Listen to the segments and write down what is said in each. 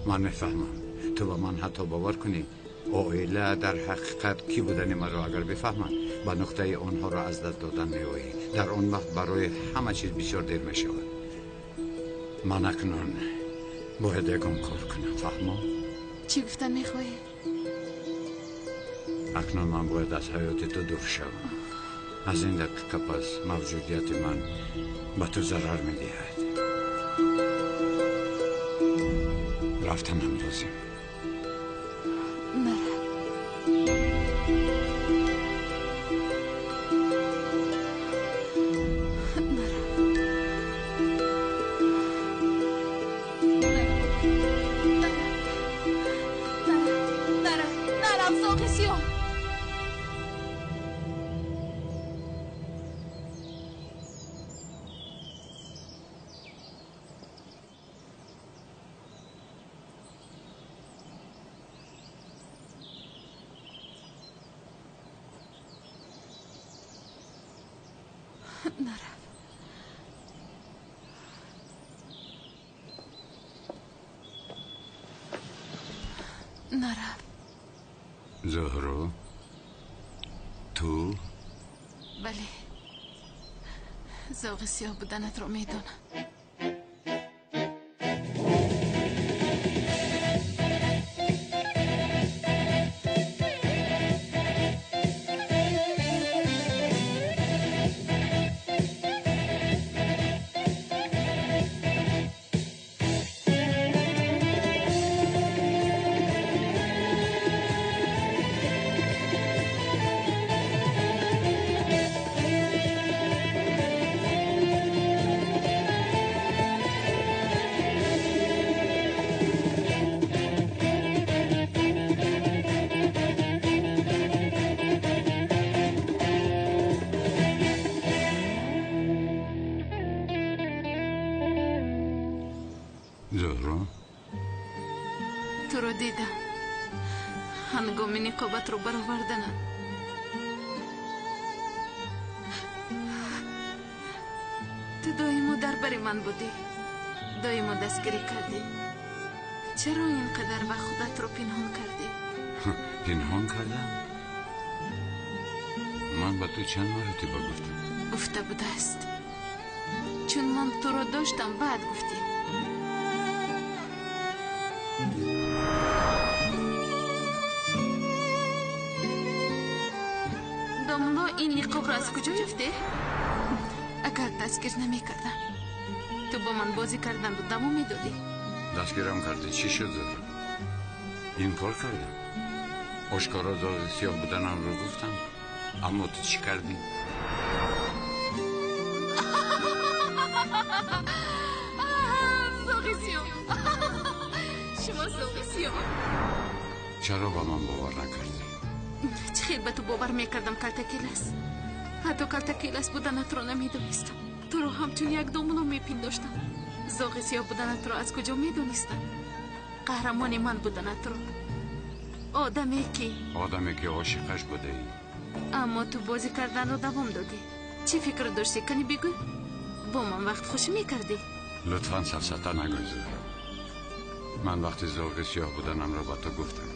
من میفهمم. تو با من حتی باور کنی اویلا در حقیقت کی بودن من را اگر بفهمن با نقطه آنها را از دست دادن می‌آیی. در آن وقت برای همه چیز بسیار دیر می‌شود. من اکنون باید یکم کار کنم. فهمم؟ چی گفتن میخواهی؟ اکنون من باید از حیات تو دور شوم. از این دقیقه پس موجودیت من به تو ضرر می‌دهد. رفتنم لازم. نرم. زهرو تو؟ بله، ذوق سیاه بودنت رو میدونم. زهرو تو رو دیدم هنگام نقابت رو برآوردنم. تو دائما در بر من بودی، دائما دستگیری کردی. چرا اینقدر به خودت رو پنهان کردی؟ پنهان کردم؟ من به تو چند مرتبه گفتم؟ گفته بوده است، چون من تو رو داشتم بعد گفتی. داملا این نقاب را از کجا یافته؟ اگر دستگیر نمی کردم تو با من بازی کردن رو دمو می دادی. دستگیرم کردی؟ چی شد زهرو؟ این کار کردم، آشکارا ذوق سیاه بودنم رو گفتم، اما تو چی کردی؟ ذوق سیاه. شما ذوق سیاه. چرا با من باور نکردی؟ چه خیلی به تو باور میکردم کلتکیل است. حتی کلتکیل است بودنت رو نمیدونستم. تو رو همچون یک دامونو میپنداشتم. ذوق سیاه بودنت رو از کجا میدونستم؟ قهرمان من بودنت رو، آدمی که عاشقش بوده ای. اما تو بازی کردن رو دوام دادی. چی فکر داشتی کنی بگو؟ با من وقت خوشی میکردی؟ لطفاً سفسطه نگوی زهرو. من وقتی ذوق سیاه بودنم را با تو گفتم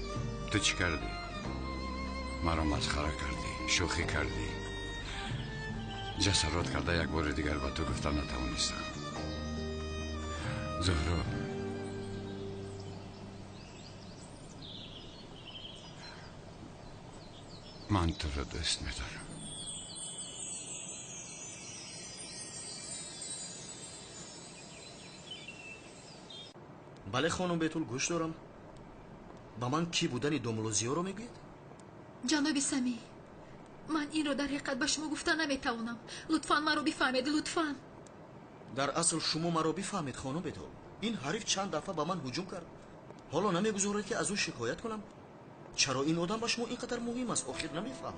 تو چی کردی؟ مرا مسخره کردی، شوخی کردی. جسارت کرده یک بار دیگر با تو گفتن نتوانستم. زهرو من تو رو دوست می‌دارم. بله خانم بیتول گوش دارم. با من کی بودن دوملوزیو رو میگید؟ جناب سمی، من این رو در حقیقت به شما گفتن نمیتوانم. لطفاً مرا بفهمید، لطفاً. در اصل شما مرا بفهمید خانم بیتول. این حریف چند دفعه به من هجوم کرد. حالا نمیگذارید که از او شکایت کنم؟ چرا این آدم به شما اینقدر مهم است؟ آخر نمیفهمم.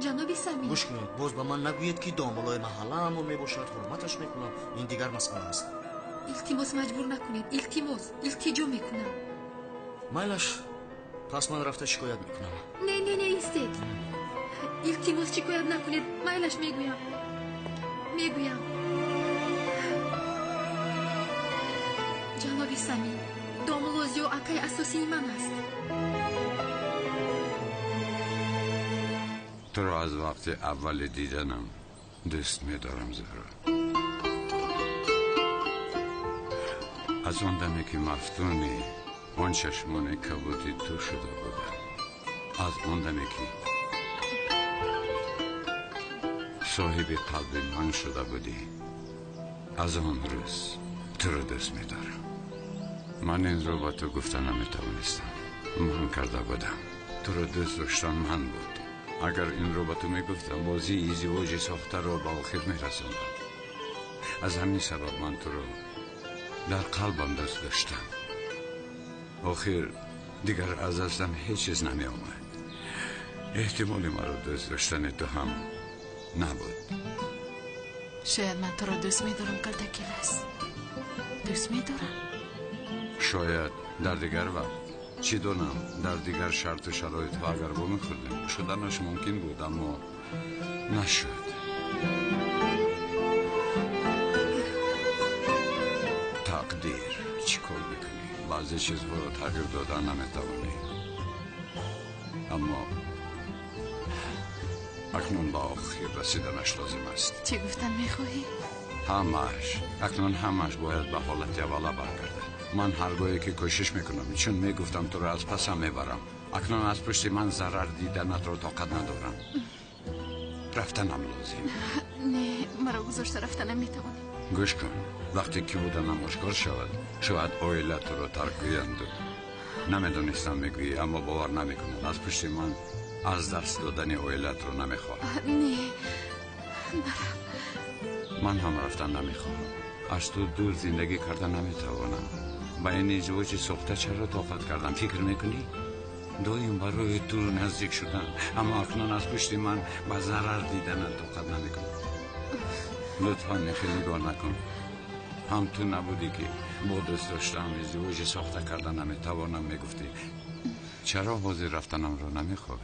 جناب سمی گوش کنید، باز به من نگویید که داملای محله همون میباشد، حرمتش میکنم. این دیگر مسئله است. التماس مجبور نکنید، التماس، التجا میکنم. مایلش، پس من رفته شکایت میکنم. نه ایستید. التماس شکایت نکنید. مایلش میگویم. جناب سمی، داملو دومولوزیو اکای اساسی من است. تو رو از وقت اول دیدنم دوست می‌دارم زهرا. از اون دمی که مفتونی اون چشمان کبودی تو شده بودن، از اون دمی که صاحب قلب من شده بودی، از اون روز تو رو دوست می‌دارم. من این رو با تو گفتن نمی‌توانستم. من کرده بودم تو رو دوست داشتن من بود. اگر این رو با تو میگفتم بازی ازدواج ساخته رو با آخر میرسوندم. از همین سبب من تو رو در قلبم دوست داشتم. آخر دیگر از دستم هیچ چیز نمی آمد. احتمالی من رو دوست داشتن تو هم نبود. شاید من تو رو دوست میدارم کلتکیلس. دوست میدارم. شاید در دیگر وقت، چی دونم، در دیگر شرط و شرایط ها اگر با میخوردیم شدنش ممکن بود، اما نشد. تقدیر چی کار میکنی؟ بعضی چیزها رو تغییر دادن نمیتوانی. اما اکنون با آخر رسیدنش لازم است. چی گفتن میخواهی؟ اکنون همش باید به حالت اولا برگرده. من هرگاهی که کوشش میکنم چون میگفتم تو رو از پسم میبرم، اکنون از پشت من ضرر دیدنت رو طاقت ندارم. رفتنم لازم. نه، مرا گذاشته رفتن نمیتوانی. گوش کن، وقتی که بودنم آشکار شود شاید اویله تو رو ترک گویند. نمیدونستم میگویی اما باور نمیکنم از پشت من از دست دادن اویلت رو نمیخواهم. نه، من هم رفتن نمیخواهم. از تو دور زندگی کردن نمیتوانم. با این ازدواج ساخته چرا طاقت کردم؟ فکر میکنی؟ دایم برای تو نزدیک شدن، اما اکنون از پشت من با ضرر دیدن طاقت نمیکنم. لطفا خیلی نگاه نکن. هم تو نبودی که با دوست داشتم ازدواج ساخته کردن نمیتوانم میگفتی. چرا حاضر رفتنم رو نمیخواهی؟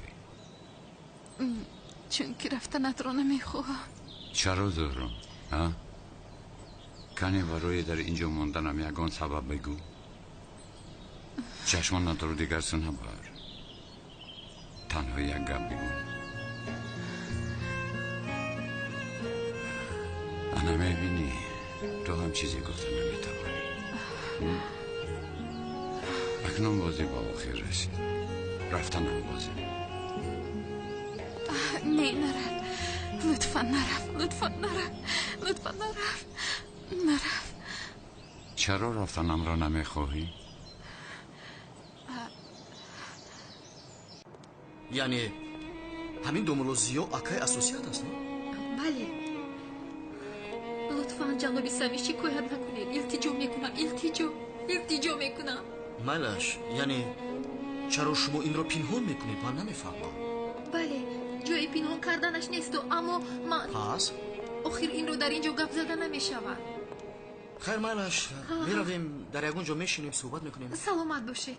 چون که رفتنت رو نمیخواهم. چرا زهرم؟ کنی برای در اینجا موندنم یگان سبب بگو. چشمانت رو دیگر سو نبر. تنها یک گپ بگو. انا میبینی تو هم چیزی گفتن نمیتوانی. اکنون بازی با آخر رسید. رفتنم بازی. نه نرف. لطفا نرف. لطفا نرف. لطفا نرف. نرف. چرا رفتنم را نمیخواهی؟ یعنی همین دومولوزیو اکای اساسیات است؟ بله. لطفاً جنابی سمی شکایت نکنید. التجا میکنم. التجا میکنم. مالش یعنی چرا شما این رو پنهان میکنید؟ من نمیفهمم. بله، جای پنهان کردنش نیست اما من پس آخر این رو در اینجا گپ زدن نمیشود. خیر مالش میرویم در یگون جا میشینیم صحبت میکنیم. سلامت باشید.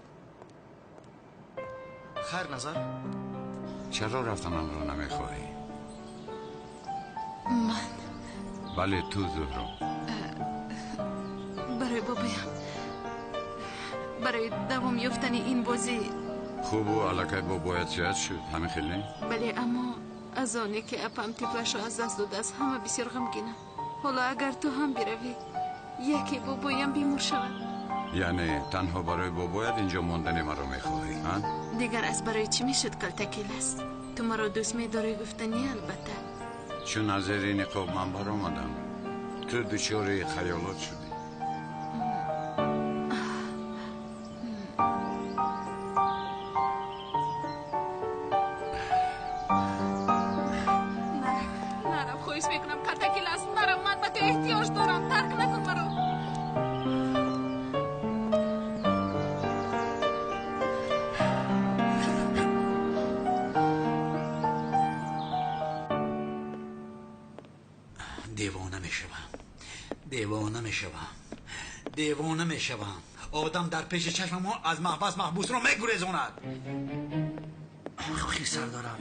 خیر نظر؟ چرا رفتنم را نمیخواهی؟ من بله تو زهرم. برای بابایم، برای دوام یافتن این بازی. خوب و علاقه با باید زیاد شد همین خیلی؟ بله، اما از آنی که اپم تیپلش را از دست داده است همه بسیار غمگینم. حالا اگر تو هم بروی یکی بابایم بیمار شود. یعنی تنها برای بابایت اینجا موندن مرا میخواهی؟ دیگر از برای چی میشد کلتکیل است؟ تو مرا دوست میداری گفتنی البته. چون از این نقاب من بر آمدم تو دچار خیالات شدی. نرم خواهیش میکنم کلتکیل است. نرم، من به تو احتیاج دارم. ترک نکن مرا. دیوانه میشوم. آدم در پیش چشم ما از محبس محبوس رو میگریزوند. خیلی سر دارم.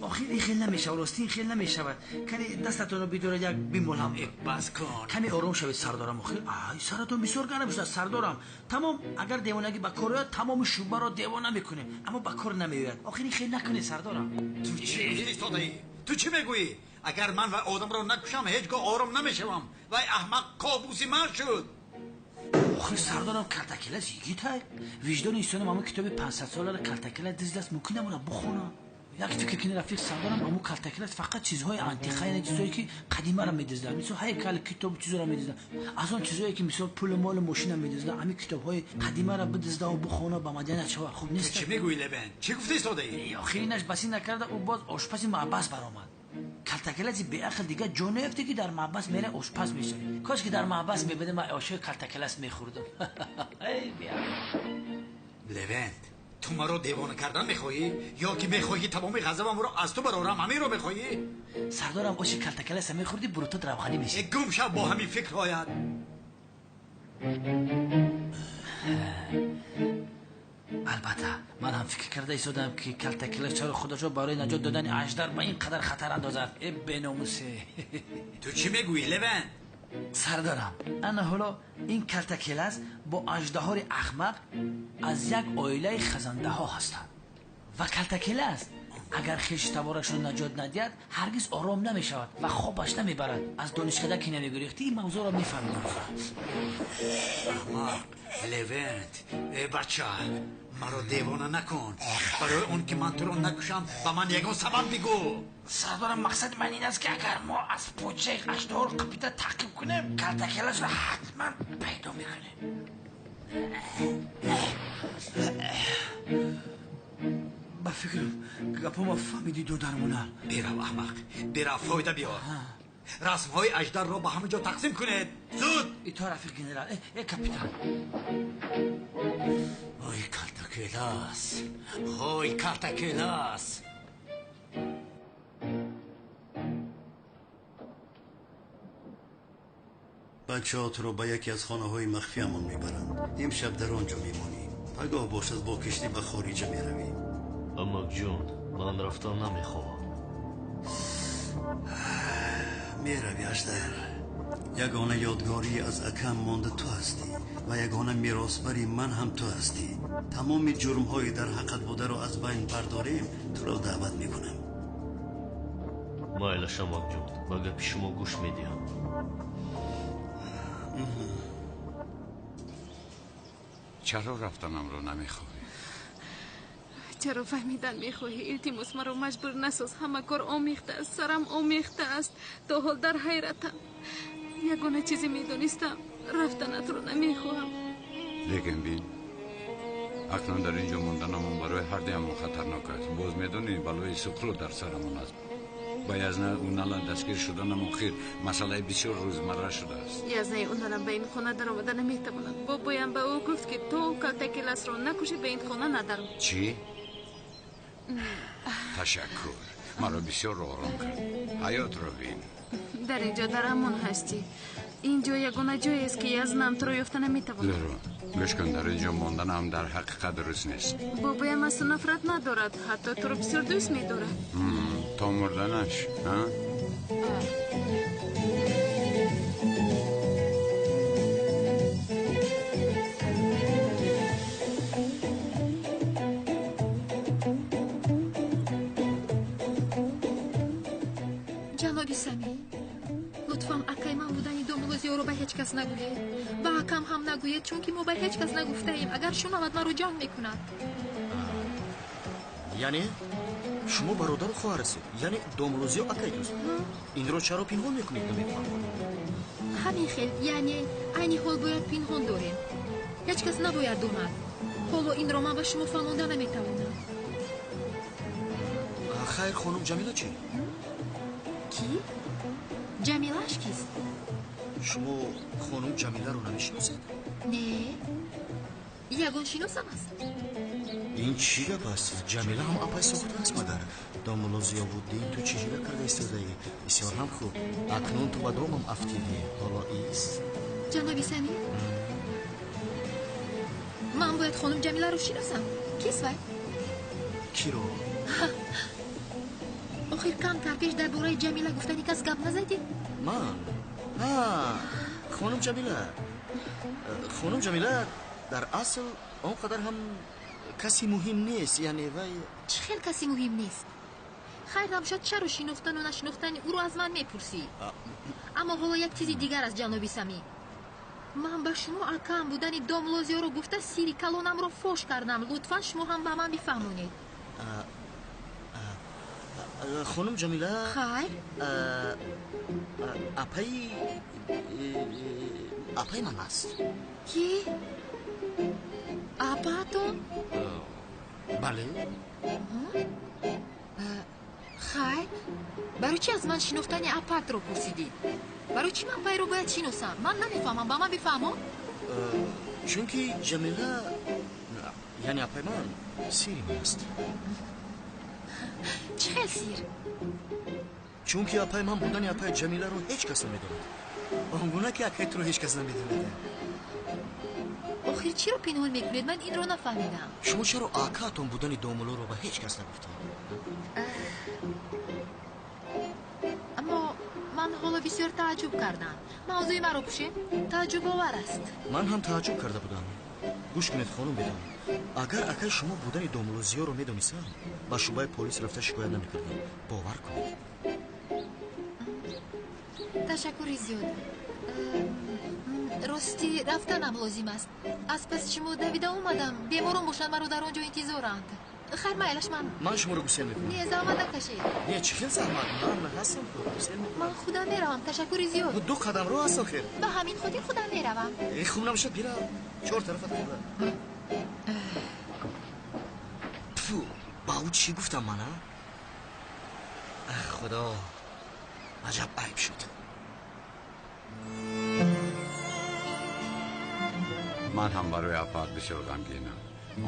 آخه این خیلی نمیشه راستی این خیلی نمیشه کنی دستتون رو بدور یک بیمولم بس کن. کمی آروم شوید سردارم. آخه سرتون بسیار گرم شده سردارم. تمام اگر دیوانگی به کار بیاد تمام شوبه رو دیوانه میکنه اما به کار نمیاد. آخه این خیلی نکنی سردارم. تو چی ایستادی؟ تو چی میگویی؟ اگر من و آدم رو نکشم هیچگاه آرام نمیشوم. وای احمق کابوسی من شد. آخه سردارم کلتکلس یگیتای وجدان ایستانم اما کتاب 500 ساله کلتکلس دست ممکن نمونه بخونم. یک فکر کنی رفیق سردارم اما کلتکلس فقط چیزهای انتیقه یعنی چیزهایی که قدیمه را میدزدن مثل هیکل کتاب چیزا را میدزدن از آن چیزهایی که مثل پول مال ماشین میدزدن همین کتابهای قدیمه را بدزده و بخونه به مدینه شو خوب نیست. چی میگویی لبن؟ چی گفتی ایستادی؟ آخه اینش بسی نکرده او باز آشپز معبس برآمد. کلتکلسی به عقل دیگه جون نفته که در معبس میره آشپز میشه. کاش که در معبس میبده من عاشق کلتکلس میخوردم. ای بیا لبن تو مرا دیوانه کردن میخواهی یا که میخواهی تمام غضبم رو از تو برارم همین رو میخواهی؟ سردارم آشی کلتکلس میخوردی بروتت روغنی میشه. گم شو با همین فکر هایت. البته من هم فکر کرده ایستادم که کلتکلس چرا خودشو برای نجات دادن اژدر به این قدر خطر اندازد. ای بناموسه. تو چی میگویی لبن؟ سردارم انا حالا این کلتکلس با اژدهای احمق از یک عائله خزنده ها هستند و کلتکلس اگر خویش تبارش رو نجات ندید هرگز آرام نمیشود و خوابش نمیبرد. از دانشکده که نمیگریختی این موضوع را میفهمید. احمق لونت ای بچه مرا دیوانه نکن. برای اون که من تو رو نکشم به من یکون سبب بگو. سردارم مقصد من این است که اگر ما از پوچه اشتهار قبیده تعقیب کنیم کلتکلس را حتما پیدا میکنیم. با فکرم گپا ما فهمیدی دو درمونه. بیرو احمق بیرو فایده بیار. رسم های اژدر را به همه جا تقسیم کنید زود. ایتا رفیق گنرال ای کپیتان. وای کلتکلس وای کلتکلس. بچه ها تو رو به یکی از خانه های مخفی همون میبرند. امشب در آنجا میمونی. پگاه باشد با کشتی به خارجه میروی. اما جون من رفتن نمیخوام. میروی اشتر. یگانه یادگاری از اکم مانده تو هستی و یگانه میراثبری من هم تو هستی. تمام جرم های در حقت بوده رو از بین برداریم تو را دعوت میکنم. مایل شما جون با گپ شما گوش میدیم. چرا رفتنم رو نمیخوای؟ چرا فهمیدن میخواهی؟ التماس مرا مجبور نساز. همه کار آمیخته است. سرم آمیخته است. تا حال در حیرتم. یگانه چیزی میدونستم رفتنت رو نمیخواهم. لیکن بین اکنون در اینجا موندنمون برای هر دیمون خطرناک است. باز میدونی بلای سکلو در سرمون است. باید نه اون الان دستگیر شدنم خیر مسئله بسیار روزمره شده است. یازنه اون الان به این خانه در آمده نمیتواند. بابایم به او گفت که تو کلتکلس رو نکشی به این خانه ندارم. چی؟ تشکر مرا بسیار آرام کرد. حیات رو بین. در اینجا در امون هستی. اینجا یگانه جایی است که یزنم تو رو یافته نمیتواند. لرو گوش کن در اینجا موندن هم در حقیقت درست نیست. بابایم از تو نفرت ندارد. حتی تو رو بسیار دوست میدارد. تا مردنش ها؟ جنابی سمی لطفاً اکای من بودنی دومولوزیو رو به هیچ کس نگویید و حکم هم نگویید چون که ما به هیچ کس نگفته ایم. اگر شنود ما رو جمع میکند. یعنی شما برادر و خواهر هستید؟ یعنی دومولوزی و اکای دوست؟ این رو چرا پنهان میکنید؟ نمیفهمم. همین خیلی یعنی اینی حال باید پنهان داریم. هیچ کس نباید داند. حالا این رو من به شما فهمانده نمیتوانم. خیر خانم جمیله چی؟ کی؟ جمیلهش کیست؟ شما خانم جمیله رو نمیشناسید؟ نه یگان شناسم است. این چی گپ است؟ جمیله هم اپای ساخته است مگر دومولوزیا بودی تو چی جوری کرده ایستاده؟ بسیار هم خوب. اکنون تو با دومم افتیدی. حالا ایست. جنابی سمی من باید خانم جمیله رو شناسم. کیست وای؟ کی رو؟ охир кам тарпеш дар бораи ҷамила гуфтани кас гап назадӣ? ман хонум ҷамила дар асл он қадар ҳам каси муҳим нест, яъне вай чӣ хел каси муҳим нест? хайр намшад чаро шинохтану нашинохтани ӯро аз ман мепурсӣ? аммо ҳоло як чизи дигар аст ҷаноби самӣ. ман ба шумо акаам будани домлозиёро гуфта сири калонамро фош кардам. лутфан шумо ҳам ба ман бифаҳмонед. хонум ҷамила хайр апаи ман аст. ки апаатон? бале. хайр барои чӣ аз ман шинохтани апатро пурсидӣ? барои чӣ ман пайро бояд шиносам? ман намефаҳмам, ба ман бифаҳмон. чунки ҷамила яъне апаи ман сири ман аст. чӣ хел сир? чунки апаи ман будани апаи ҷамиларо ҳеҷ кас намедонад. он гуна ки акаитро ҳеҷ кас намедонад. охир чиро пинҳон мекунед? ман инро нафаҳмидам. шумо чаро акаатон будани домулоро ба ҳеҷ кас нагуфтед? аммо ман ҳоло бисёр тааҷҷуб кардам. мавзӯи маро пӯшед? тааҷҷубовар аст. ман ҳам тааҷҷуб карда будам. гӯш кунед хонум бедон, агар акаи шумо будани домулозиёро медонистам, ба шӯъбаи полис рафта шикоят намекардем. бовар кунед. ташаккури зиёд. ростӣ рафтанам лозим аст. аз паси шумо давида омадам. беморон бошанд, маро дар он ҷо интизоранд. хайр майлаш, ман шуморо гусел мекунам. не заҳмат накашед. не чӣ хел заҳмат? ман ҳастам, гусел мекунам. ман худам меравам. ташаккури зиёд. 2 қадам роҳ аст охир. ба ҳамин хотир худам меравам. хуб намешад бира 4 тарафат хӯрда. фу, ба ӯ чӣ гуфтам ман? худо, аҷаб айб шуд. من هم برای اپات بسیار غمگینم.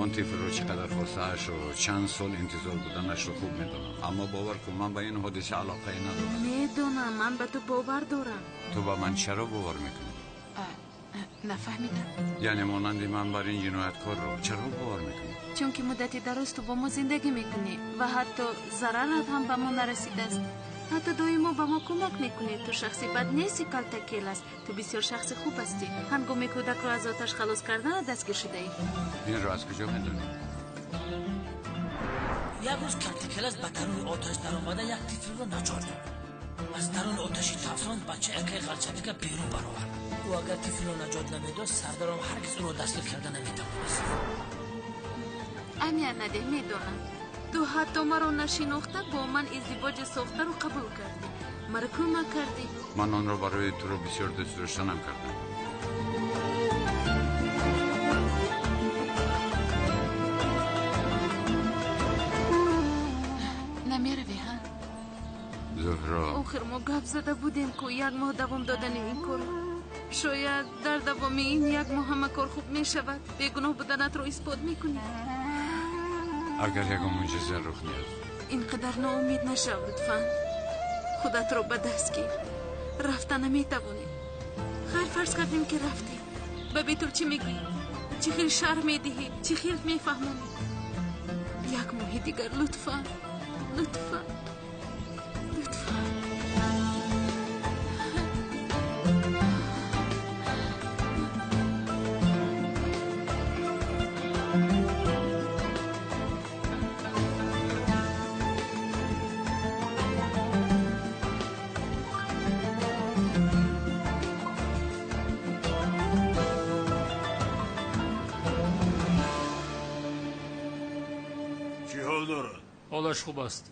آن طفل رو چقدر خواسته‌اش و چند سال انتظار بودنش رو خوب میدونم، اما باور کن من به این حادثه علاقه ندارم. میدونم، من به تو باور دارم. تو با من چرا باور میکنی؟ نفهمیدم. یعنی مانند من بر این جنایتکار رو چرا باور میکنی؟ چون که مدتی دراز تو با ما زندگی میکنی و حتی ضررت هم به ما نرسیده است. حتی دائما به ما کمک میکنی. تو شخصی بد نیستی، کالتکیل است. تو بسیار شخص خوب هستی. هنگام کودک رو از آتش خلاص کردن دستگیر شده ای. این رو از کجا میدونی؟ یک روز کالتکیل است به درون آتش در آمده یک طفل رو نجات داد. از درون آتشی تفراند بچه اکای غلچتی که بیرون برآورد. او اگر طفل رو نجات نمیداد سردارم هرگز او رو دستگیر کرده نمیتوانست. امیت نده، میدونم. تو حتی مرا نشناخته با من ازدواج ساخته رو قبول کردی. مرا کمک کردی. من آن رو برای تو رو بسیار دوست داشتنم کردم. نمیروی ها؟ زهرا، آخر ما گپ زده بودیم که 1 ماه دوام دادن این کار. شاید در دوام این 1 ماه همه کار خوب می شود. بیگناه بودنت رو اثبات میکنی. اگر یک معجزه رخ نیاد اینقدر ناامید نشو لطفاً. خودت رو به دست گیر. رفته نمیتوانی. خیر فرض کردیم که رفتی. به تو چی میگویی؟ چی خیلی شرم میدهی؟ چی خیلی میفهمونی؟ 1 ماه دیگر لطفاً. لطفاً. لطفاً. حالش خوب است،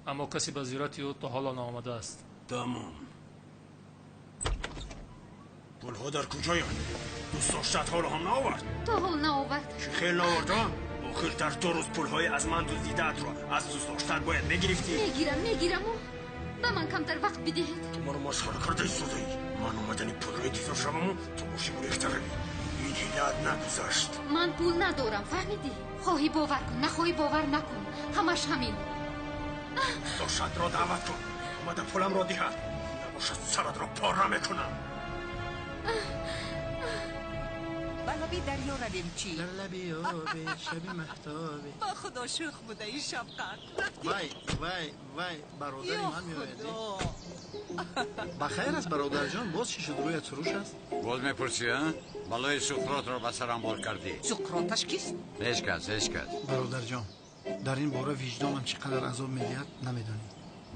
اما کسی به زیارت او تا حالا نآمده است. تمام. پولها در کجایند؟ دوست داشتت حالا هم نآورد؟ تا حال نآورد. چی خیلی نآورد؟ آخر در 2 روز پولهای از من دزدیده‌ات را از دوست داشتت باید میگرفتی؟ میگیرم و به من کمتر وقت بدهید. تو منو مسخره کرده ایستاده‌ای. من اومدن پول را انتظار شوم و تو باشی گریخته روی. این حیلت نگذشت. من پول ندارم، فهمیدی؟ خواهی باور کن، نخواهی باور نکن. همش همین. داشت را دعوت کن. اومده پولم را دهد. نباشد سرت را پاره میکنم. بلابی دریا رویم چی؟ در لبی آبی شبی محتابی با خدا شوخ بوده این شفقت. وای برادری من میآیدی. بخیر است برادر جان، باز چی شد؟ رویت سروش است؟ باز میپرسی ها؟ بلای سقراط را به سرم بار کردی. سقراطش کیست؟ هیچ کس. برادر جان، در این باره وجدانم چقدر عذاب میدهد نمیدانی.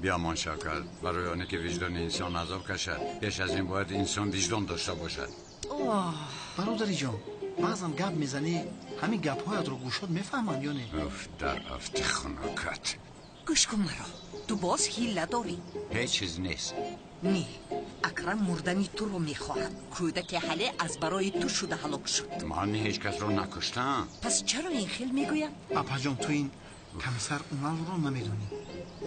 بیا مان شکر، برای آنه که وجدان انسان عذاب کشد پیش از این باید انسان وجدان داشته باشد. برادری جان، بعضم گپ میزنی همین گپ هایت رو گوشات میفهمند یا نه؟ اف در افت خناکت. گوش کن مرا، تو باز حیله داری؟ هیچ چیز نیست. نه، اکرم مردنی تو رو میخواهد. کودک حله از برای تو شده هلاک شد. من هیچ کس رو نکشتم. پس چرا این خیل میگویم؟ اپا جان، تو این کمیسر اونال رو نمیدونی.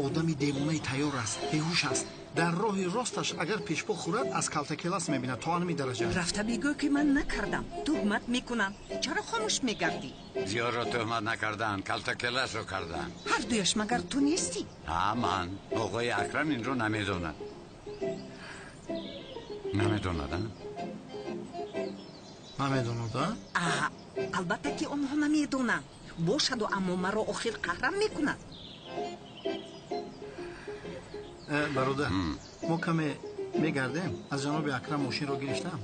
آدمی دیوانه تیار است، بیهوش است. در راه راستش اگر پیشپا خورد از کلت کلاس میبیند تا آنمی درجه. رفته بگو که من نکردم، تهمت میکنم. چرا خاموش میگردی؟ زیاد را تهمت نکردن، کلت کلاس رو کردن. هر دویش مگر تو نیستی؟ من آقای اکرم این رو نمیدوند. نمیدوند؟ البته که اونها نمیدونن. باشد و اما مرا آخر قهرم میکنن. برادر، ما کمی میگردیم. از جناب اکرم ماشین رو گرفتم.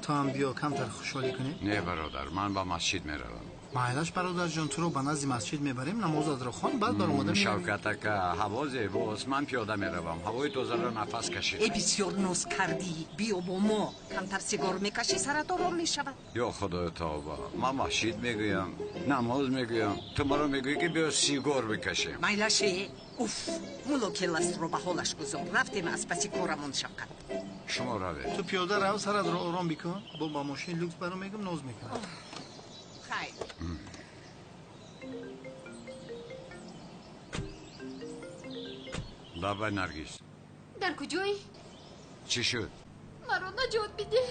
تا هم بیا کمتر خوشحالی کنی؟ نه برادر، من با مسجد میروم. مایلش برادر جان، تو رو به نزد مسجد میبریم، نماز را خوان، بعد بر اومده شوکت که هوا زیباست، من پیاده میروم. هوای تازه را نفس کشید. ای بسیار ناز کردی. بیا با ما. کمتر سیگار میکشی سرت آرام میشود. یا خدای توبه، من مسجد میگویم، نماز میگویم، تو مرا میگویی که بیا سیگار بکشیم. میلشه. اوف، مولو کلاس رو به حالش گذار. رفتیم از پسی کارمون شفقت. شما روید. تو پیاده رو، سرت رو آرام بکن. با ماشین لوکس برام میگم ناز میکنم. خیر. لابای نرگیس. در کجایی؟ چی شد؟ مرا نجات بده.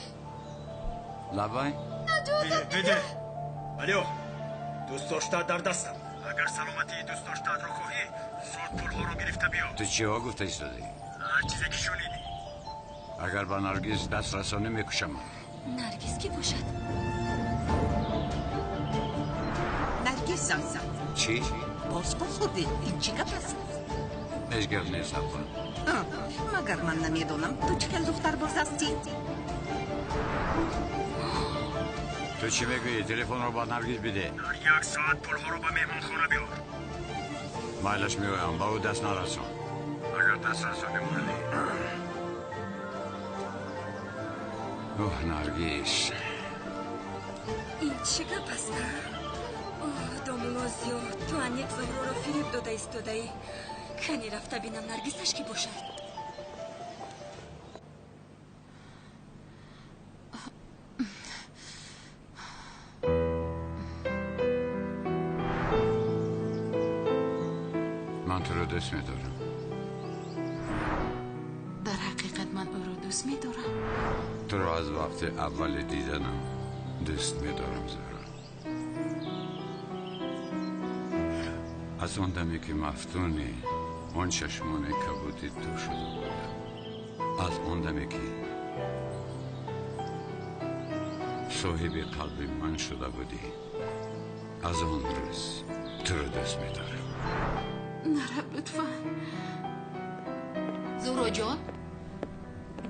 لابای؟ نجات بده. الو، دوست داشته در دستم. اگر سلامتی دوست داشته رو خواهی زود پول ها رو گرفته بیا. تو چی ها گفته ایستادی؟ هر چیزی که شنیدی. اگر با نرگیس دست رسانه میکشم. نرگس کی باشد؟ نرگس زن. چی؟ باز با خوده. این چی گپ است؟ هیچ گپ نیست ابا. مگر من نمیدونم تو چه دختر باز هستی؟ تو چی میگویی؟ تلفن رو با نرگیس بده. در 1 ساعت پول ها رو به مهمان خانه بیار. مایلش میگویم با او دست نرسان. اگر دست رسانی موردی. اوه نرگیس. این چه گپ است؟ دامولازیو، تو ان یک زهرا را فریب داده ایستاده ای. کنی رفته بینم نرگسش کی باشد. من تو رو دوست میدارم. در حقیقت من او رو دوست میدارم. تو رو از وقت اول دیدنم دوست میدارم زهرا. از اون دمی که مفتونی اون چشمان کبودی تو شده بودم. از اون دمی که صاحب قلب من شده بودی. از اون روز تو رو دوست میدارم. نره لطفا. زهرا جان،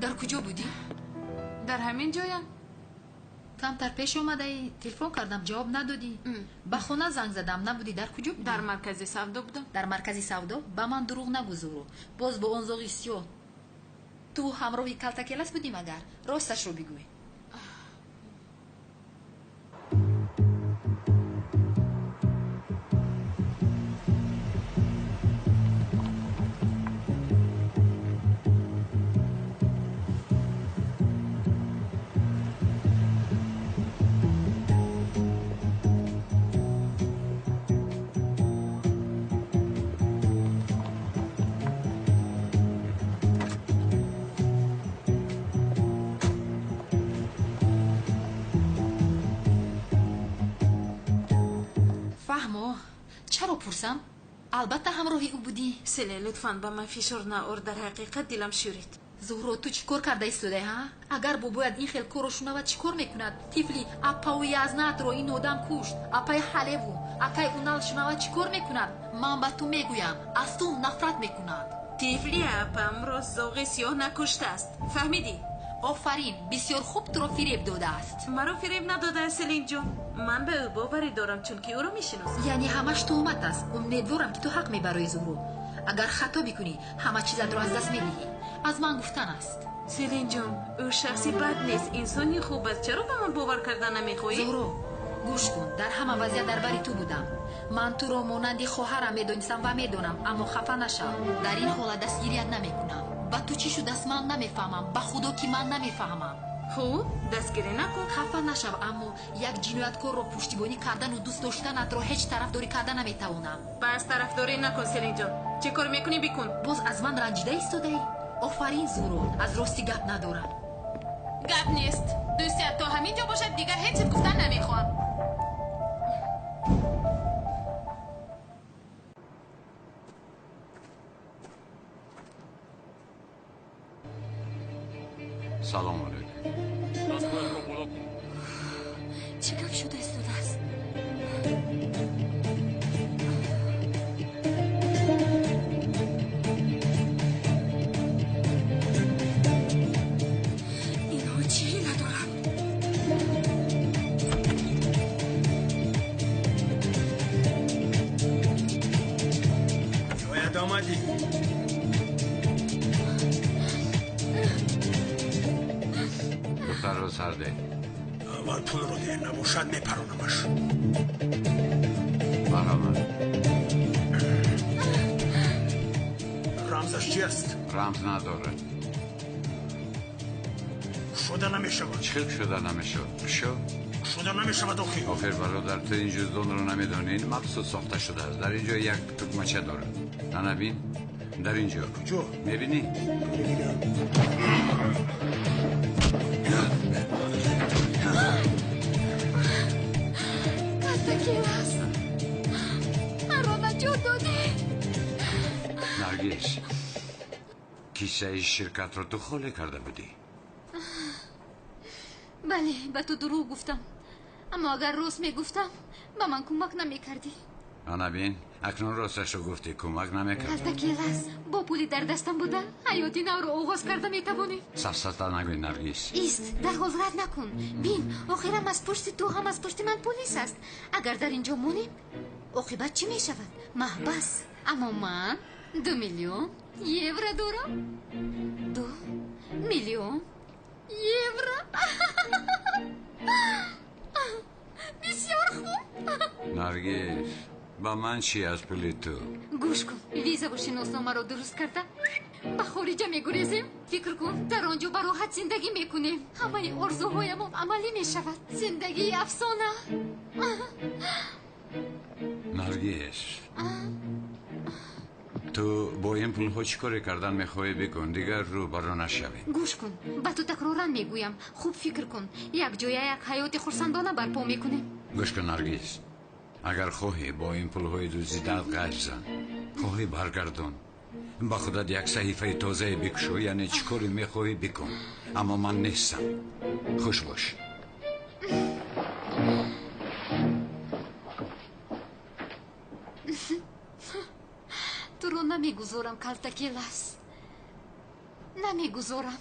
در کجا بودی؟ در همین جایم. کمتر پیش اومده ای، تلفن کردم جواب ندادی. به خونه زنگ زدم نبودی. در کجا بودی؟ در مرکز سودا بودم. در مرکز سودا؟ به من دروغ نگو زهرا. باز با اون زاغیسیو تو همراهی کلتکلس بودی مگر؟ راستش رو بگوی. چرا پرسم؟ البته همراهی او بودی. سله لطفاً با من فشار نآور. در حقیقت دلم شورید. زهرو تو چیکار کرده ایستاده ها؟ اگر باباید این خیل کارو شنود چیکار میکند؟ تیفلی اپاوی از نات رو این آدم کشت. اپای حلبو اپای اونال شنود چیکار میکند؟ من با تو میگویم از تو نفرت میکند. تیفلی اپام رو زوغ سیاه نکشته است. فهمیدی؟ آفرین، بسیار خوب تو رو فریب داده است. مرا فریب نداده است سلین جون. من به او باوری دارم چون که او رو میشناسم. یعنی همش تهمت است. امیدوارم که تو حق میبری زهرو. اگر خطا بکنی همه چیزت رو از دست میدهی. از من گفتن است. سلین جون او شخصی بد نیست، انسانی خوب است. چرا به من باور کردن نمیخوایی؟ زهرو گوش کن، در همه وضعیت درباری تو بودم. من تو رو مانندی خواهرم میدونستم و میدونم، اما خفه نشو. در این حالت دستگیریت نمیکنم. با تو چی شد است من نمیفهمم. با خدا که من نمیفهمم. خوب دستگیری نکن. خفه نشو، اما یک جنایتکار رو پشتیبانی کردن و دوست داشتنت رو هیچ طرفداری کردن نمیتوانم. بس طرفداری نکن سلین جون. چه کار میکنی بکن. باز از من رنجیده ایستاده ای؟ آفرین زهرو، از راستی گپ ندارم. گپ نیست. دوستیت تا همینجا باشد دیگر هیچ گفتن نمیخوام. سلام علیکم. چه گپ شده ایستاده است؟ اینها چی ندارم؟ شاید آمدی. دختر رو سرده. اول پول رو ده، نباشد میپرونمش. برامد. رمزش چی است؟ رمز نداره. شده نمیشود. چیل شده نمیشود. شو؟ شده نمیشود آخی. آخر برادر تو این جزدان رو نمیدونین مخصوص ساخته شده است. در اینجا یک تکمچه داره. نبین؟ در اینجا. کجا؟ میبینی؟ کلتکیل است. مرا نجات دادی. نرگس کیسه شرکت رو تو خالی کرده بودی. بله به تو دروغ گفتم، اما اگر راست میگفتم به من کمک نمیکردی. نبین اکنون راستش رو گفتی کمک نمیکرد. کلتکیل است. با پولی در دستم بوده حیاتی نو رو آغاز کرده میتوانی. سفسطه نگوی نرگس. ایست در حال رد نکن. بین آخرم از پشت تو هم از پشت من پلیس است. اگر در اینجا مونیم عاقبت چی میشود؟ محبس. اما من 2 میلیون یورو دارم. 2 میلیون یورو. بسیار خوب. نرگس با من چی از پولی تو؟ گوش کن، ویزا و شناسنامه رو درست کرده به خارج میگریزیم. فکر کن در آنجا به راحت زندگی میکنیم. همه آرزوهایمان عملی میشود. زندگی افسانه. نرگس تو با این پول ها چی کاری کردن میخوای بکن دیگر رو برا نشوی. گوش کن به تو تکرارا میگویم خوب فکر کن. یک جای یک حیات خرسندانه برپا میکنیم. گوش کن نرگس اگر خواهی با این پول های دوزیدن قش زن، خواهی برگردون با خودت یک صحیفه تازه بکشو. یعنی چی کاری میخوای بکن، اما من نیستم. خوش باش. تو رو نمیگذارم کلتکیل است. نمیگذارم.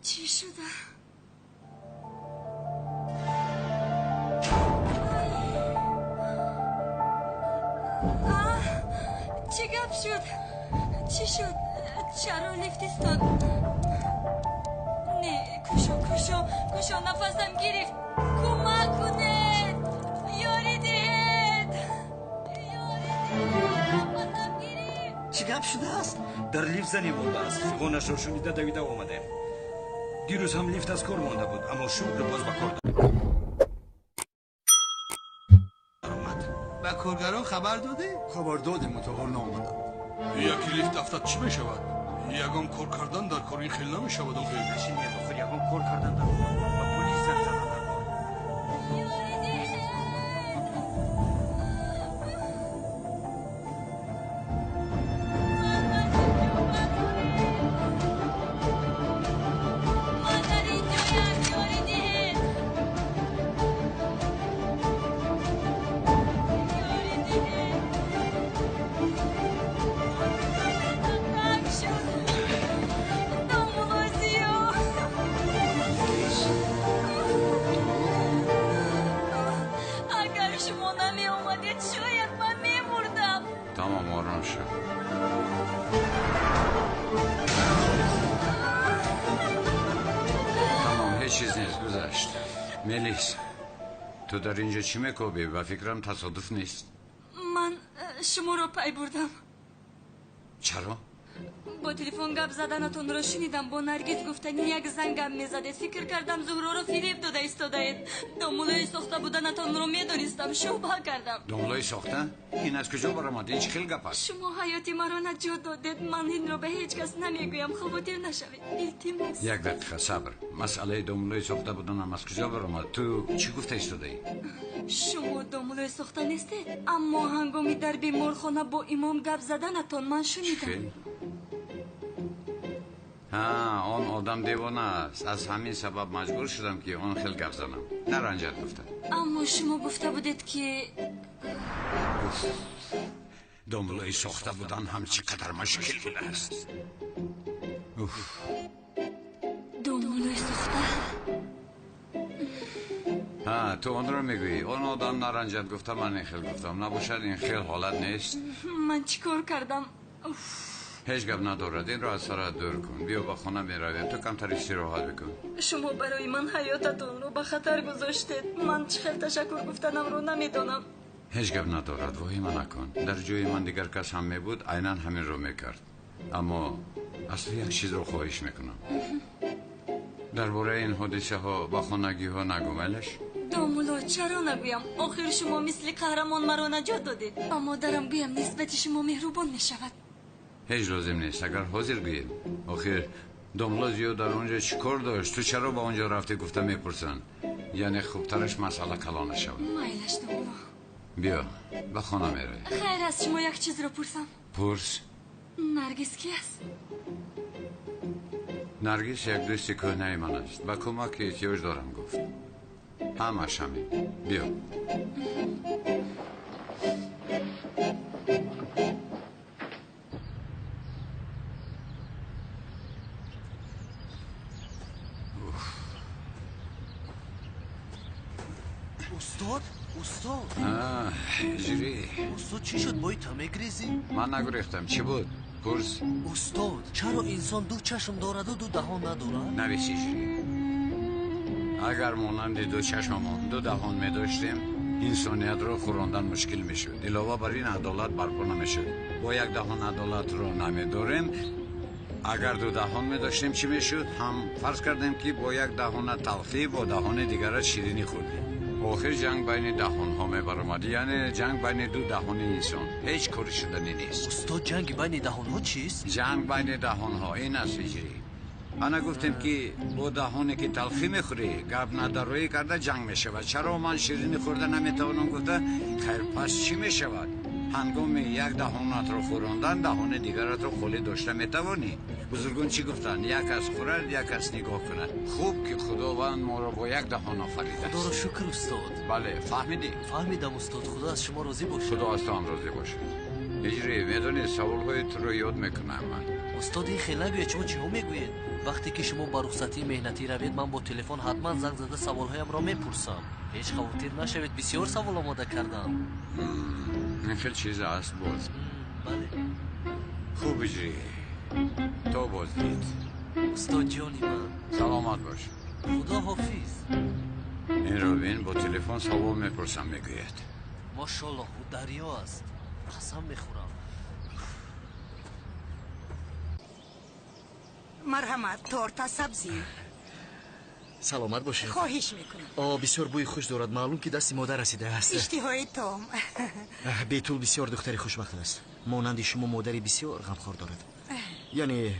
چی شده؟ چه گپ شد؟ چی شد؟ چرا لیفت استاد؟ نه کشو نفسم گرفت. کمک کنید. یاری دید. گپ شده است در لیفت زنی مونده است فیقانش را شنیده دویده آمده دیروز هم لیفت از کار مانده بود اما شغل باز به کار به کارگران خبر دادی؟ خبر دادیم متوقع نامدم یکی لیفت افتاد چی می شود؟ یگان کار کردن در کار این خیلی نمی شود نشین یک یگان کار کردن در کار و پلیس زنگ زدن در کار تمام آرام شد تمام هیچ چیز نیست گذشت ملیس تو در اینجا چی میکوبی و فکرم تصادف نیست من شما رو پی بردم چرا؟ با تلفن گپ زدنتون رو شنیدم با نرگس گفتنی یک زنگم میزدید فکر کردم زهرا رو فریب داده ایستادید دامولای ساخته بودنتون رو میدونستم شبه کردم دامولای ساخته؟ این از کجا برآمد؟ این چه خیلی گپ است؟ شما حیاتی مرا نجات دادید من این رو به هیچ کس نمیگویم خاطر نشوید التماس یک دقیقه صبر مسئله دامولای ساخته بودنم از کجا برآمد؟ تو چی گفته ایستاده ای؟ شما دامولای ساخته نیستید اما هنگامی در بیمارخانه با امام گپ زدنتون من شنیدم آن آدم دیوانه است از همین سبب مجبور شدم که آن خیلی گپ زنم نرنجت گفتم اما شما گفته بودید که دامولای ساخته بودن هم چقدر مشکل است دامولای ساخته تو آن رو میگویی آن آدم نرنجت گفته من این خیلی گفتم نباشد این خیلی حالت نیست من چیکار کردم هیچ گپ ندارد این را از سرت دور کن بیا با خانه میرویم تو کمتر استراحت بکن شما برای من حیاتتون رو به خطر گذاشتید من چه تشکر گفتنم رو نمیدونم هیچ گپ ندارد واهمه نکن در جای من دیگر کس هم میبود عیناً همین رو میکرد اما از تو یک چیز رو خواهش میکنم درباره این حادثه ها با خانگی ها نگو ملش دامولا چرا نگویم آخر شما مثل قهرمان مرا نجات دادید با مادرم گویم نسبت شما مهربان میشود هیچ لازم نیست اگر حاضر گویم آخر داملا زیاد در اونجا چی کار داشت تو چرا با اونجا رفته گفته میپرسن یعنی خوبترش مسئله کلانه شود مایلش داملا بیا به خانه میروی خیر است شما یک چیز رو پرسم پرس نرگس کی است نرگس یک دوست کهنه من است به کمک احتیاج دارم گفت همش همین بیا استاد اجری استاد چی شد بایی تا میگریزی؟ من نگریختم چی بود؟ پرس استاد چرا انسان دو چشم دارد و دو دهان ندارد؟ نویس اجری اگر مانند دو چشممان دو دهان می داشتیم انسانیت رو خوراندن مشکل می شود علاوه بر این عدالت برپا نمی شود با یک دهان عدالت رو نمی داریم اگر دو دهان می داشتیم چی می شود هم فرض کردیم که با یک دهان تلخی با دهان دیگر شیرینی خوردیم آخر جنگ بین دهان ها می برآمد یعنی جنگ بین دو دهان انسان هیچ کاری شدنی نیست استاد جنگ بین دهان ها چیست؟ جنگ بین دهان ها این است اجری انا گفتم که با دهانی که تلخی میخوری گپ ندارویی کرده جنگ میشود چرا من شیرینی خورده نمیتوانم گفته خیر پس چی میشود هنگام یک دهانت رو خوراندن دهان دیگرت رو خالی داشته میتوانی بزرگان چی گفتن یک از خورد یک از نگاه کند خوب که خداوند ما رو با یک دهان آفریده است خدا رو شکر استاد بله فهمیدی فهمیدم استاد خدا از شما راضی باشه خدا از تو هم راضی باشه اجری میدونی سوال های تو رو یاد میکنم من استاد این خیلی نگوید شما چی ها میگوید وقتی که شما با رخصتی مهنتی روید من با تلفن حتما زنگ زده سوالهایم را میپرسم هیچ خواطر نشوید بسیار سوال آماده کردم این خیلی چیز است باز بله خوب اجری تو باز دید استاد جانی من سلامت باش خدا حافظ این رو بین با تلفن سوال میپرسم میگوید ماشاءالله او دریا است قسم میخورم مرحمت تورتا سبزی سلامت باشید. خواهش میکنم. بسیار بوی خوش دارد. معلوم که دست مادر رسیده است. اشتهای توم. بیتول بسیار دختری خوشبخت است. مانند شما مادری بسیار غمخوار دارد. یعنی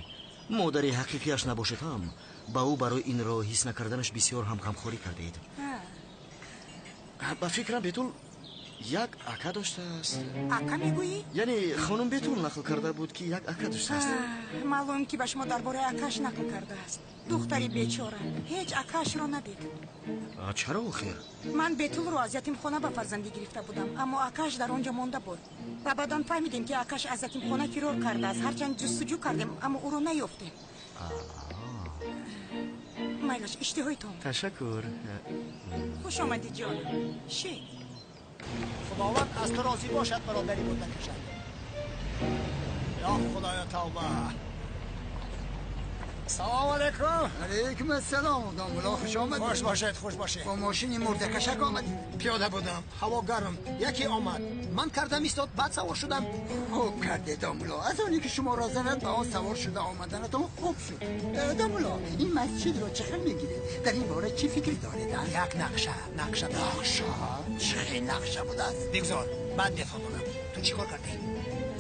مادری حقیقیش نباشد هم با او برای این را حس نکردنش بسیار هم غمخواری کرده اید. با فکرم بیتول یک اکا داشته است. اکا میگویی؟ یعنی خانم بیتول نقل کرده بود که یک اکا داشته است. معلوم که به شما درباره اکاش نقل کرده است. دختری بیچاره هیچ اکاش را ندید. چرا آخر؟ من بیتول رو از یتیم خانه به فرزندی گرفته بودم، اما اکاش در آنجا مانده بود و بعداً فهمیدیم که اکاش از یتیم خانه فرار کرده است. هرچند جستجو کردیم اما او رو نیافتیم. مایلش اشتهای توم. تشکر. خوش آمدی جان. شی خداوند از تو راضی باشد برادری بود نکشد. یا خدایا توبه. سلام علیکم. علیکم السلام دامولا، خوش آمدید. خوش باشید خوش باشید. با ماشین مرده کشک آمدید؟ پیاده بودم، هوا گرم، یکی آمد، من کردم ایستاد، بعد سوار شدم. خوب کرده دامولا، از آنی که شما را زند به آن سوار شده آمدنتون خوب شد. دامولا این مسجد را چه خیلی میگیرید؟ در این باره چی فکر دارید؟ یک نقشه. چه خیلی نقشه بوده است؟ بگذار بعد بفهمونم. تو چی کار کردی؟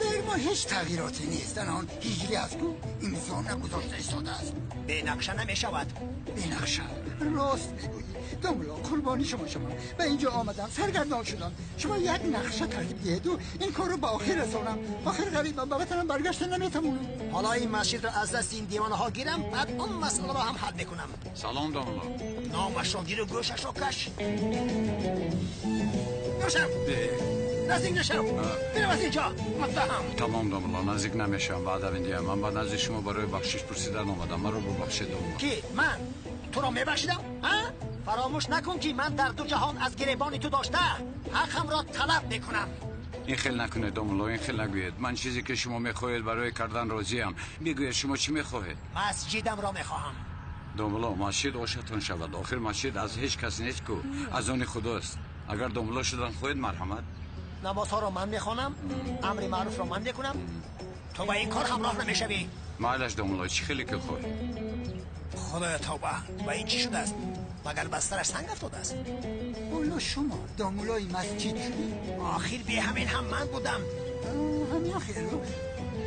در ما هیچ تغییراتی نیست. آن هیجری از کو امضا نگذاشته ایستاده است. به نقشه نمیشود. به نقشه راست میگویی دامولا، قربانی شما به اینجا آمدم، سرگردان شدم. شما یک نقشه ترتیب دهید و این کار رو به آخر رسانم. آخر غریبم به وطنم برگشته نمیتونم. حالا این مسجد را از دست این دیوانه ها گیرم، بعد اون مسئله را هم حل میکنم. سلام دامولا. نامش را گیر و گوشش را کش. گوشم نزدیک نشم. برم از اینجا متهم. تمام دامولا، نزدیک نمیشم. بعد اوندیم من بعد از شما برای بخشش پرسیدن آمدم. من رو ببخشید دامولا. کی؟ من تو را میبخشیدم؟ فراموش نکن که من در دو جهان از گریبان تو داشته حقم را طلب میکنم. این خیل نکنه دامولا، این خیل نگوید. من چیزی که شما میخواهید برای کردن راضیم. بگوید شما چی میخواهید؟ مسجدم را میخواهم. دامولا مسجد آشتون شود. آخر مسجد از هیچ کس نیست که از آن خداست. اگر دامولا شدن خواهید مرحمت. نمازها را من میخوانم، امر معروف را من میکنم. تو با این کار همراه نمیشوی. معلش دامولا، چی خیلی که خواهی؟ خدایا توبه، و این چی شده است؟ مگر بسترش سنگ افتاده است؟ اولا شما دامولای مسجد شدی؟ آخر بی همین هم من بودم. همین آخر رو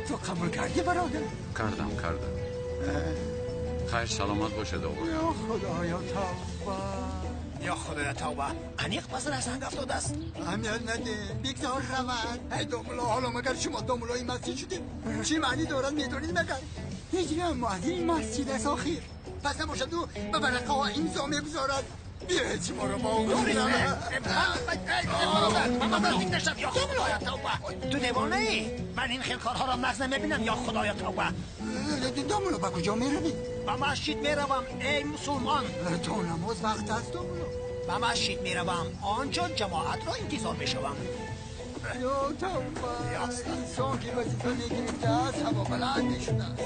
تو قبول کردی برادر؟ کردم خیر سلامت باشه دامولا. یا خدایا توبه. یا خدایا توبه، انیق بسترش سنگ افتاده است. اهمیت نده، بگذار رود. ای دامولا، حالا مگر شما دامولای مسجد شدید؟ چی معنی دارد میدونید مگر؟ هجری هم معدی مسجد است آخر. پس نباشد او به ورقه ها امضا میگذارد. بیاید شما را با اون تو دیوانه ای؟ من این خیل کارها را مغز نمیبینم. یا خدایا توبه. دامولا با کجا میروی؟ به مسجد میروم ای مسلمان. تو نماز وقت است دامولا. به مسجد میروم، آنجا جماعت را انتظار میشوم. یا توبه، انسان که وظیفه میگرفته است هوا بلند میشده است.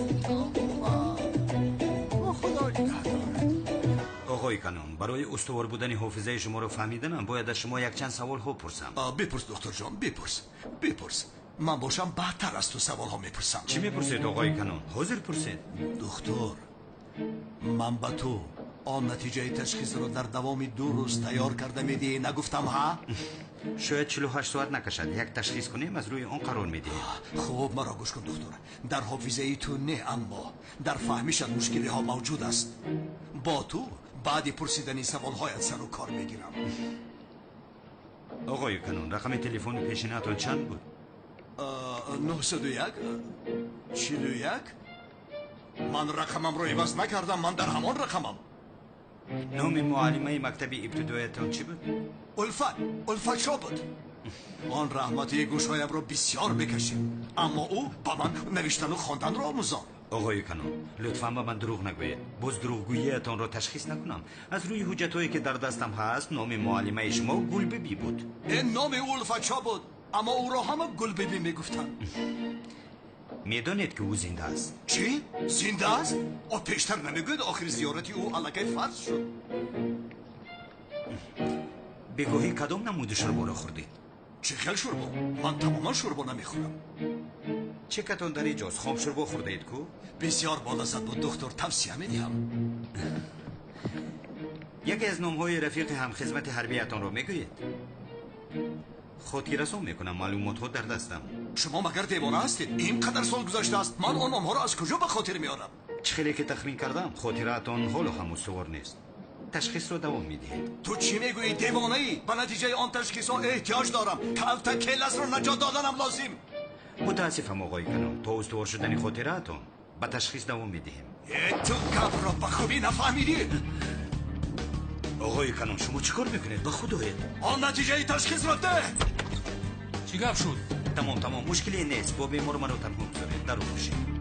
خدا نگهدار. آقای کانون، برای استوار بودن حافظه شما رو فهمیدنم باید از شما یک چند سوال ها پرسم. بپرس دکتر جان، بپرس. من باشم بهتر از تو سوال ها میپرسم. چی میپرسید آقای کانون؟ حاضر پرسید. دکتر، من به تو آن نتیجه تشخیص رو در دوام 2 روز تیار کرده میدی نگفتم ها؟ شاید 48 ساعت نکشد یک تشخیص کنیم از روی آن قرار میدهیم. خوب مرا گوش کن دکتر. در حافظه ای تو نه، اما در فهمیش مشکلی ها موجود است. با تو بعد پرسیدنی سوال هایت سر و کار میگیرم. آقای کانون، رقم تلفن پیشینه‌تان چند بود؟ 901 41. من رقمم رو عوض نکردم، من در همان رقمم. نام معلمه مکتب ابتداییتان چی بود؟ الفت شو بود. آن رحمتی گوشهایم رو بسیار بکشید، اما او با من نوشتن و خواندن را آموزاند. آقای کانون، لطفاً با من دروغ نگویید. باز دروغگویی‌تان را تشخیص نکنم. از روی حجت‌هایی که در دستم هست نام معلمه شما گلببی بود. این نام او الفت شو بود، اما او را هم گلببی میگفتن. میدانید که او زنده است؟ چی؟ زنده است؟ او پیشتر نمیگوید آخر زیارتی او علاقه فرض شد؟ بگویی کدام نمود شربا را خوردید؟ چه خیل شربا؟ من تماما شربا نمیخورم. چکتون در اینجاست خامشوربا خورده اید کو؟ بسیار بالازد بود دکتر توصیه میدیم. یکی از نامهای رفیق هم خدمت حربیتان رو میگویید؟ خودگیرسان میکنم معلومات ها در دستم. شما مگر دیوانه هستید؟ اینقدر سال گذشته است من آن نامها را از کجا به خاطر میارم؟ چخیلی که تخمین کردم خاطراتان حال هم استوار نیست. تشخیص رو دوام میدهید. تو چی میگویی دیوانه ای؟ به نتیجه آن تشخیص ها احتیاج دارم. کلتکلس را نجات دادنم لازم. متاسفم آقای کنم تا استوار شدن خاطراتان به تشخیص دوام میدهیم. تو گپ را به خوبی نفهمیدی؟ آقای کنم شما چیکار میکنید؟ به خدایت آن نتیجه تشخیص را ده. چی گپ شد؟ تمام مشکلی نیست. با بیمار منو تنها بذارید در رو باشید.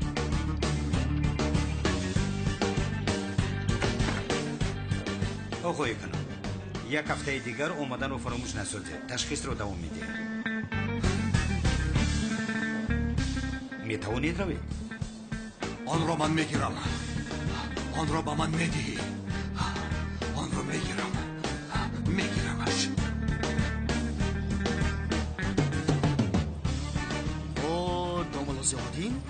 آقای کنم یک هفته دیگر اومدن رو فراموش نسازید. تشخیص رو دوام میدهیم. میتوانید روید. آن را من میگیرم. آن را به من میدهی. آن را میگیرمش. او دوملوزیادین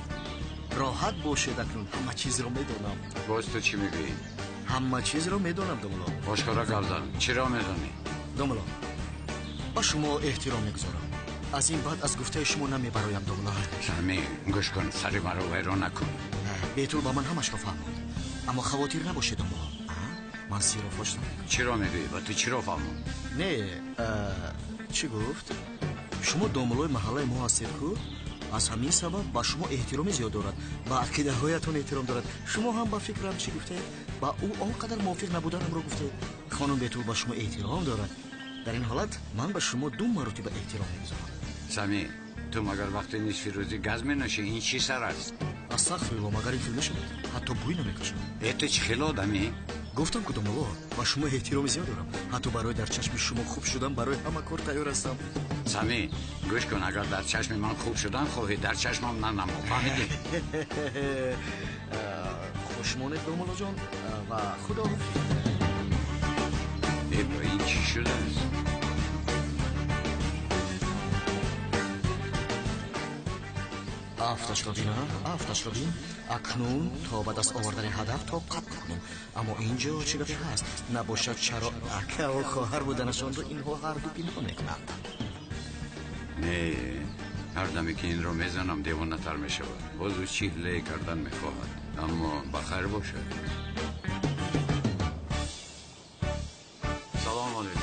راحت باشید اکنون همه چیز رو میدونم. باز تو چی میگویی؟ همه چیز رو میدونم دوملو. آشکارا گردن چی را میدونی؟ دوملو با شما احترام میگذارم. از این بعد از گفته شما نمیبرایم دوملو. سمی گوش کن سری مرا ویران نکن. بیتول با من همش رو فهمود اما خواطر نباشه دوملو. من سی رو فاشتم. چی را میگویی؟ با تو چی را فهمود؟ نه چی گفت؟ شما دوملوی محله ما هستید کو؟ از همین سبب با شما احترام زیاد دارد. با عقیده هایتون احترام دارد. شما هم با فکرم چی گفته؟ با او آنقدر موافق نبودنم رو گفته. خانم بیتول با شما احترام دارد. در این حالت من به شما 2 مرتبه احترام میگذارم. سمی تو مگر وقتی نصف روزی گاز می‌نوشی این چی سر است؟ استغفرالله مگر این فیلم شد حتی بوی نمیکشم. تو چه خیلی آدمی؟ گفتم که دوملو با شما احترام زیاد دارم. حتی برای در چشم شما خوب شدن برای همه کار تیار هستم. سمی گوش کن اگر در چشم من خوب شدن خواهی در چشمم ننمو. فهمیدی؟ خوشمونت دوملو جان و خدا حافظ. با این چی شده است؟ افتش رابین اکنون تا به دست آوردن هدف طاقت کنیم. اما اینجا چی گفته هست؟ نباشد چرا اکه و خواهر بودنشان رو اینها هر دو پینها میکنند. نه هر دمی که این رو میزنم دیوانه تر میشود. باز او چیله کردن میخواهد اما بخیر باشه. سلام علیکم.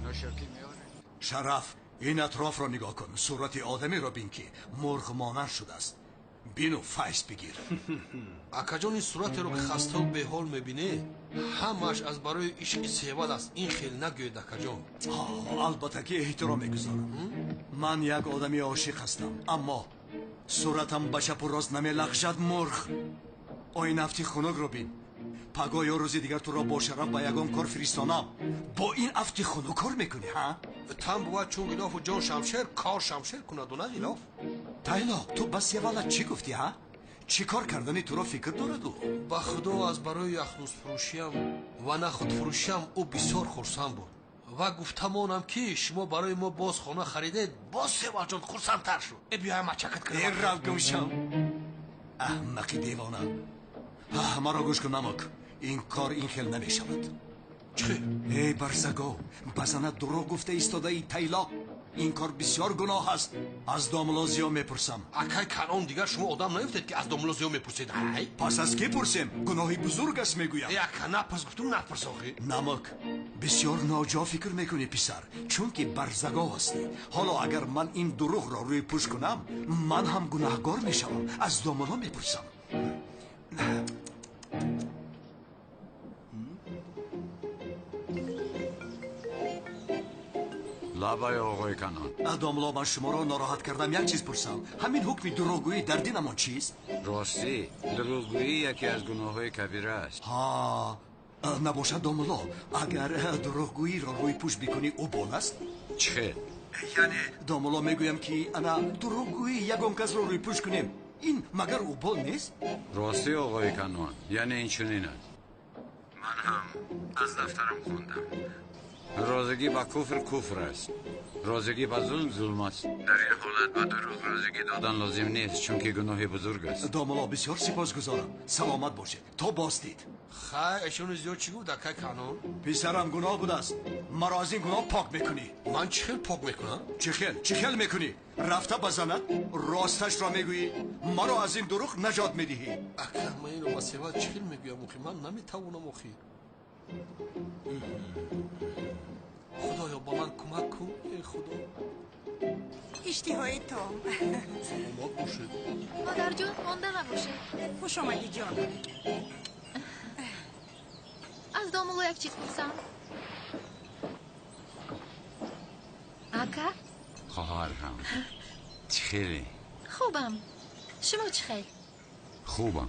نوشکی میاره؟ شرف این اطراف را نگاه کن. صورت آدمی را بین که مرغ مانند شده است. بینو فیس بگیر. اکاجان این صورت رو که خسته و به حال میبینه همش از برای عشق سیوال است. این خیل نگوید اکاجان. البته که احترام میگذارم. من یک آدمی عاشق هستم اما صورتم به چپ و راست نمیلغزد. مرغ آی نفتی خنک رو بین. پگاه یا روزی دیگر تو را با شرف به یگان کار فرستانم. با این افتی خنک کار میکنی ها؟ تم بود چون ایلاف و جان شمشیر کار شمشیر کند و نه ایلاف. تایلاق تو بس یه والا چی گفتی ها؟ چی کار کردنی تو را فکر دارد او؟ با خدا از برای یک روز فروشیم و نه خود فروشیم او بسیار خرسند بود و گفتمانم که شما برای ما باز خانه خریدید. باز سیوال جان خرسند تر شد. بیایم مچکت کنم. این رو گوشم احمقی دیوانه. مرا گوش کن نمک. این کار این خیل نمی شود. چه؟ ای برزگو بزنه دروغ گفته ایستاده ای تایلاق. این کار بسیار گناه است. از داملازیا میپرسم. اکای کنون دیگر شما آدم نیفتید که از داملازیا میپرسید. پس از کی پرسیم؟ گناهی بزرگ است میگویم. اکا نپرس گفتم نپرس آخی. نمک بسیار ناجا فکر میکنی پسر. چون که برزگو هستی. حالا اگر من این دروغ را روی پوش کنم من هم گناهگار میشم. از داملا میپرسم. لابای آقای کنان. داملا من شما را ناراحت کردم. یک چیز پرسم. همین حکم دروغگویی در دینمان چیست؟ راستی دروغگویی یکی از گناههای کبیره است. نباشد داملا اگر دروغگویی را روی پوش بکنی او بال است؟ چه؟ یعنی داملا میگویم که انا دروغگویی یگان کس را روی پوش کنیم این مگر او بال نیست؟ راستی آقای کنان یعنی این چنین است. من هم از دفترم خوندم رازگی با کفر است. رازگی با ظلم است. در این حالت با دروغ رازگی دادن لازم نیست چون که گناه بزرگ است. داملا بسیار سپاسگزارم. سلامت باشید. تا باستید. خای اشون زیاد چی گفت دکای کانون؟ پسرم گناه بود است. مرا از این گناه پاک میکنی. من چی خیل پاک میکنم؟ چی خیل میکنی؟ رفته بزند راستش را میگویی، مرا از این دروغ نجات میدهی. اگر من اینو مسیحا چی خیل میگویم اخی من نمیتوانم اخی. خدایا با من کمک کن ای خدا. اشتهای تو سلامت باشید. مادر جان مانده نباشه. خوش آمدی جان. از دامولو یک چیز پرسم. اکا؟ خواهرم چی خیلی؟ خوبم. شما چی خیلی؟ خوبم.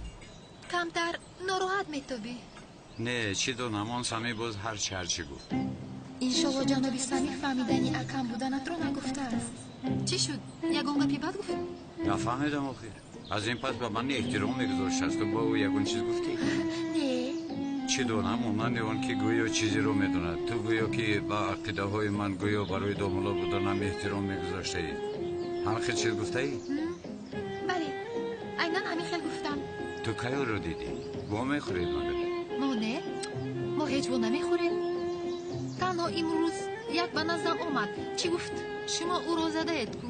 کمتر ناراحت میتوبی؟ نه چی دونم آن سمی باز هرچی گفت. این شما جنابی سمی فهمیدنی اکم بودنت رو نگفته است. چی شد؟ یگون گپی بد گفت؟ نفهمیدم آخیر. از این پس با من احترام میگذاشت است و با او یگون چیز گفتی؟ نه. چی دونم اونان اون که گویا چیزی رو میدوند. تو گویا که با عقیده های من گویا برای داملا بودنم احترام میگذاشته ای. همه خیل چیز گفته ای؟ بله اینا همین خیل گفتم. تو که رو دیدی؟ با میخورید مگر؟ ما نه. ما هیچ با نمیخوریم. تنها امروز یک به نظر آمد. چی گفت؟ شما او رو زده اید کو؟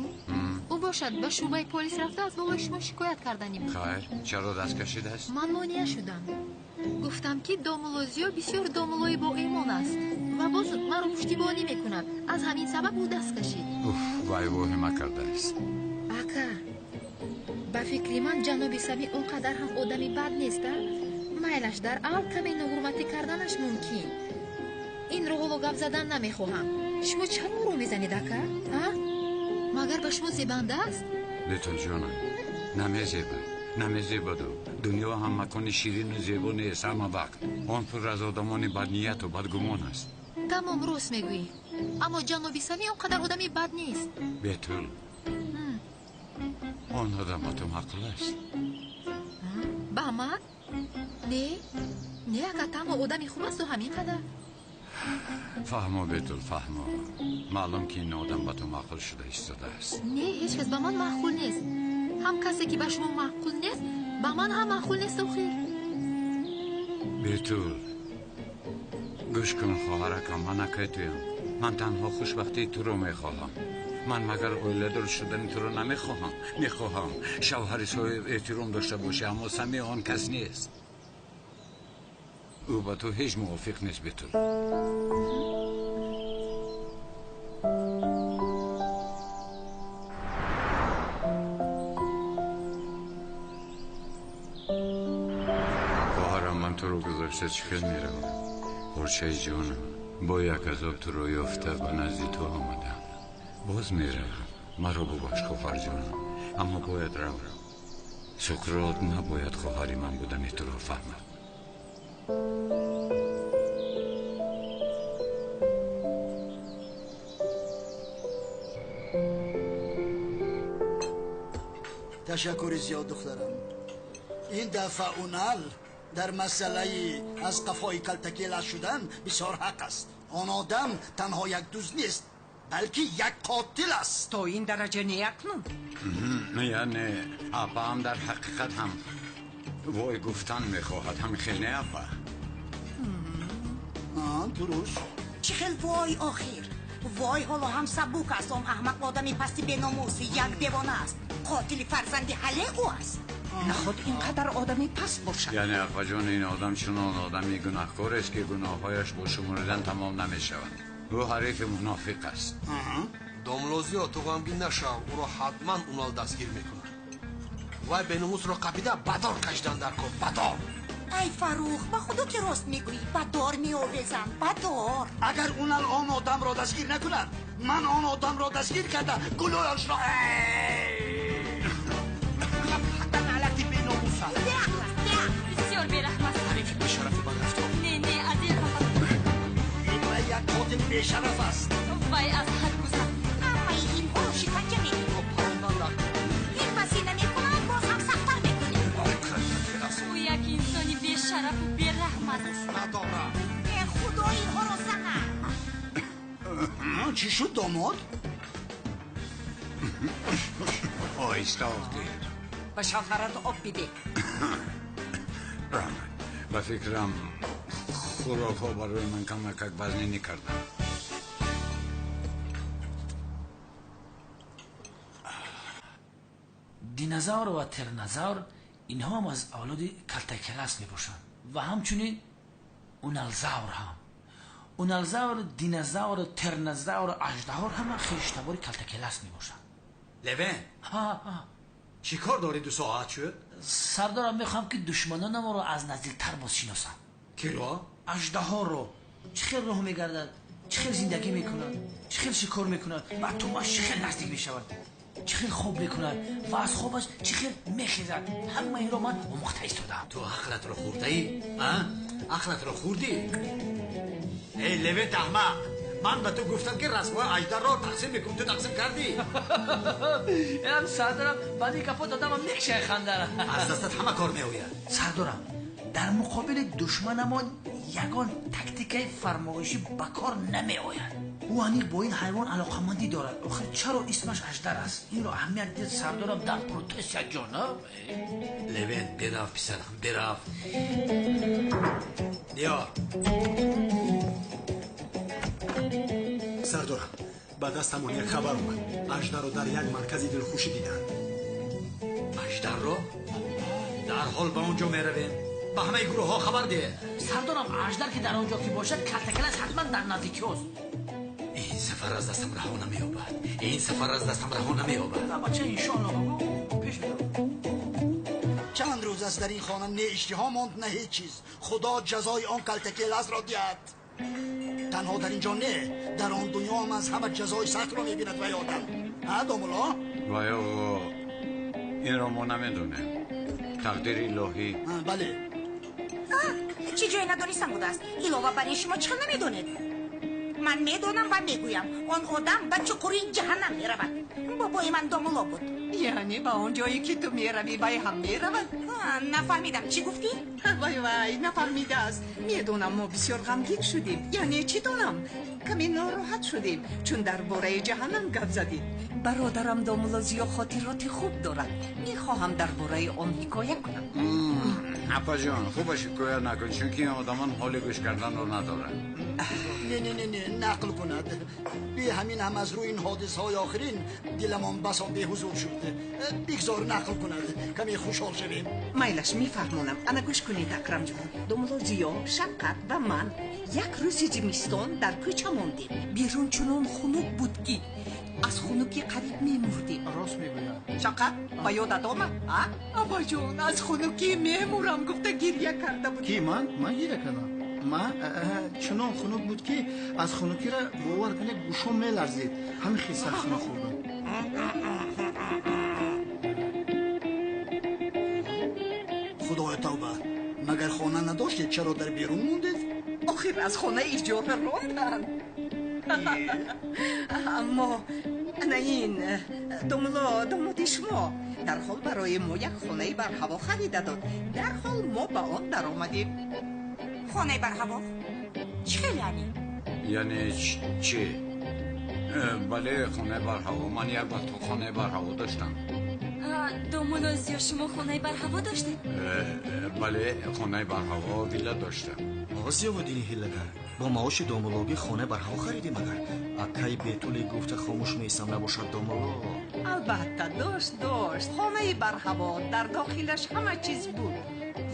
او باشد به شعبه پلیس رفته از بابای شما شکایت کردنیم. خیر چرا دست کشیده است؟ من مانع شدم. گفتم که دامولوزیا بسیار دامولوی با ایمان است و باز مرا پشتیبانی میکند. از همین سبب او دست کشید. وای وهم کرده است. اکا با فکر من جنابی سمی اونقدر هم آدمی بد نیست. میلش در اول کمی نحرمتی کردنش ممکن. این رو حالا گپ زدن نمیخواهم. شما چرا رو میزنید اکا؟ مگر به شما زیبنده است؟ لیتل جانم نمیزیبه دو. دنیا هم مکان شیرین و زیبا نیست اما وقت آن پر از آدمان بدنیت و بدگمان است. تمام راست میگویی اما جنابی سمی اونقدر آدمی بد نیست. بیتول آن آدم با تو عقل است. با من؟ نه اگر تمام آدمی خوب است و همین قدر. فهمو بیتول فهمو. معلوم که این آدم با تو معقول شده ایستاده است. نه هیچ کس با من معقول نیست. هم کسی که به شما معقول نیست با من هم معقول نیست و خیر. بیتول گوش کن خواهرکم من اکی تویم. من تنها خوشبختی تو رو میخواهم. من مگر اویلدر شدن تو رو نمیخواهم. میخواهم شوهر صاحب احترام داشته باشه اما سمی آن کس نیست. او با تو هیچ موافق نیست بیتول. خواهرم من تو رو گذاشته چی خیل میروم. خورچه جانم با یک عذاب تو رو یافته و نزدی تو آمدم. باز میروم. مرا بباش خواهر جانم اما باید رو. سقراط نباید خواهری من بودن تو رو فهمد. تشکر زیاد دخترم. این دفعه اونال در مسئله از قفای کلتکیل شدن بسیار حق است. آن آدم تنها یک دوست نیست بلکه یک قاتل است. تا این درجه نیکنم. یعنی اپا هم در حقیقت هم وای گفتن میخواهد. همین خیلی نه اپا. درست. چی خیل وای آخر. وای حالا هم سبوک است. اون احمق آدمی پستی به ناموسی یک دیوانه است. قاتل فرزندی حله او است. نخود اینقدر آدمی پس باشد. یعنی اپا جان این آدم چنان آدمی گناهکار است که گناههایش با شمردن تمام نمیشود. او حریف منافق است. داملوزیا تو غمگین نشو. او را حتما اونال دستگیر میکنه. وای به ناموس را قبیده بدار کشیدن در کن. بدار. ای فروخ با خودو که راست میگویی. بدار میآویزم بدار. اگر اونال آن آدم را دستگیر نکند من آن آدم را دستگیر کرده گلویش را علتی به ناموس است. بسیار بیرحم است. حریف بیشرف من رفتار. نه از این این وای یک قاتل بیشرف است. وای از حد گذشت. اما این او شکنجه میکنی. این مسیله میکنن باز هم سختر میکنی. او یک انسانی بیشرف و بیرحم است. ندارم. ای خدا اینها را زنم. چی شد داماد؟ آیسته آختی به شوهرت آب بده. رحمت به فکرم خوراک ها برای من کمک بزنی نکردم. دینازور و ترنازور اینها هم از اولاد کلتکلس می باشند و همچنین اونالزور هم. اونالزور، دینازور، ترنازور، اژدهار همه خیشتوار کلتکلس می باشند. لوین ها چی کار داری 2 ساعت شد؟ سردارم میخوام که دشمنان ما رو از نزدیکتر باز شناسم. کی رو؟ اژدها رو. چه خیلی راه میگردد، چه خیلی زندگی میکنند، چه خیلی شکار میکنند و تو باش چه خیلی نزدیک میشوند، چه خیلی خوب میکنند و از خوابش چه خیلی میخیزد. همه این رو من آموخته ایستادم. تو عقلت رو خورده ای؟ عقلت رو خوردی؟ ای لوین احمق، من به تو گفتم که رسمای اژدر رو تقسیم میکنم، تو تقسیم کردی. هم سردارم بعدی کفا دادم هم نکشه خندرم از دستت همه کار میوید. سردارم در مقابل دشمنمان یگان تکتیک فرمایشی به کار نمی آید. او انیق با این حیوان علاقمندی دارد. آخر چرا اسمش اژدر است؟ این رو اهمیت دید سردارم در پروتست یک جا نه؟ لوین برو پسرم برو. بیا سردارم به دستمون یک خبر اومد. اژدر رو در یک مرکز دلخوشی دیدن. اژدر رو؟ در حال به اونجا میرویم. به همه گروه ها خبر ده. سردارم اژدر که در آنجا که باشد کلتکلس حتما در نزدیکی است. این سفر از دستم رها نمییابد. این سفر از دستم رها نمییابد. بچه انشالله پیش برو. چند روز است در این خانه نه اشتها ماند نه هیچ چیز. خدا جزای آن کلتکلس را دهد. تنها در اینجا نه، در آن دنیا هم از همه جزای سخت را میبیند و یادم. ها دامولا؟ وای آقا این رو ما نمیدونیم. تقدیر الهی. بله. چی جای ندانستم بوده است. علاوه بر این شما چرا نمیدونید؟ من میدونم و میگویم آن آدم به چقوری جهنم میرود. بابای من دامولا بود. یعنی با اون جایی که تو میروی بای هم میرود؟ نفهمیدم چی گفتی؟ وای وای نفهمیده است. میدونم ما بسیار غمگین شدیم. یعنی چی دونم؟ کمی ناراحت شدیم چون درباره جهنم گپ زدیم. برادرم دامولا زیا خاطرات خوب دارد. میخواهم درباره آن حکایه کنم. اپا جان خوب شکایت نکن چون که این آدمان حال گوش کردن رو ندارن. نه نقل کند. بی همین هم از روی این حادثه های آخرین دلمان بسا به حضور شده. بگذار نقل کند کمی خوشحال شویم. میلش میفهمونم. انا گوش کنید اکرم جان. دامولا زیا شفقت و من یک روز زمستان در کوچه ماندیم. بیرون چنان خنک بود که از خنکی قریب میمردیم. راست میگویم. شفقت با یادت آمد؟ ابا جون از خنکی میمورم گفته گریه کرده بود. کی من گیره کردم. من چنان خنک بود که از خنکی را باور کنه گوشم میلرزید. همین خیلی سرخونه خوردم. خدای توبه، مگر خانه نداشتید چرا در بیرون موندید؟ آخر از خانه اجاره راندن. اما نه این داماد شما در حال برای ما یک خانه بر هوا خریده داد. در حال ما به آن در آمدیم. خانه بر هوا؟ چه یعنی چی؟ بله خانه بر هوا. من یک وقت تو خانه بر هوا داشتم. دومولازیا شما خانه بر هوا داشتید؟ بله خانه بر هوا ویلا داشتم. آسیا و دینی هیلگر با معاش دامولوگی خانه بر هوا خریدیم مگر اکی بیتولی گفته خاموش میسم نباشد دامولو. البته داشت خانه بر هوا در داخلش همه چیز بود.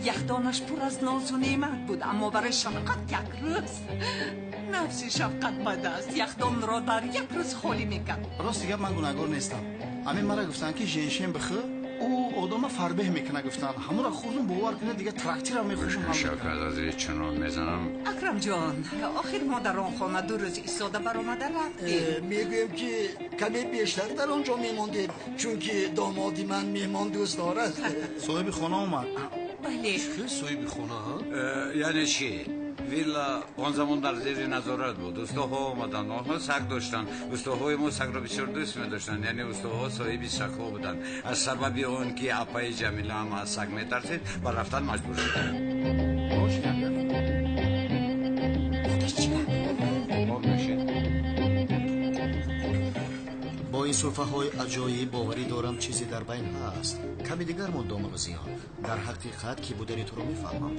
یخدانش پر از ناز و نعمت بود اما برای شفقت یک روز نفس شفقت بد است. یخدان را در یک روز خالی میکرد. راست گپ من گناهگار نیستم. همین مرا گفتن که ژنشین بخه او آدم فربه میکنه گفتن همون را خودم باور کنه دیگه تراکتیر هم میخوشم. شکر از چنان میزنم. اکرم جان آخر ما در آن خانه 2 روز ایستاده بر آمده رفتیم. میگویم که کمی بیشتر در آنجا میماندید چون که دامادی من میهمان دوست دارد. صاحب خانه اومد. بله خیلی صاحب خانه ها؟ یعنی چی؟ ویلا آن زمان در زیر نظارت بود. استاها آمدن آنها سگ داشتن. استاهای ما سگ را بسیار دوست می داشتن. یعنی استاها صاحبی سگ ها بودن. از سبب اون که اپای جمیله هم از سگ می ترسید و رفتن مجبور شدن. خودش چی؟ باب نشید. суфаҳои аҷоиб боварӣ дорам чизе дар байн ҳаст. ками дигар монд домулозиён. дар ҳақиқат ки будани туро мефаҳмам.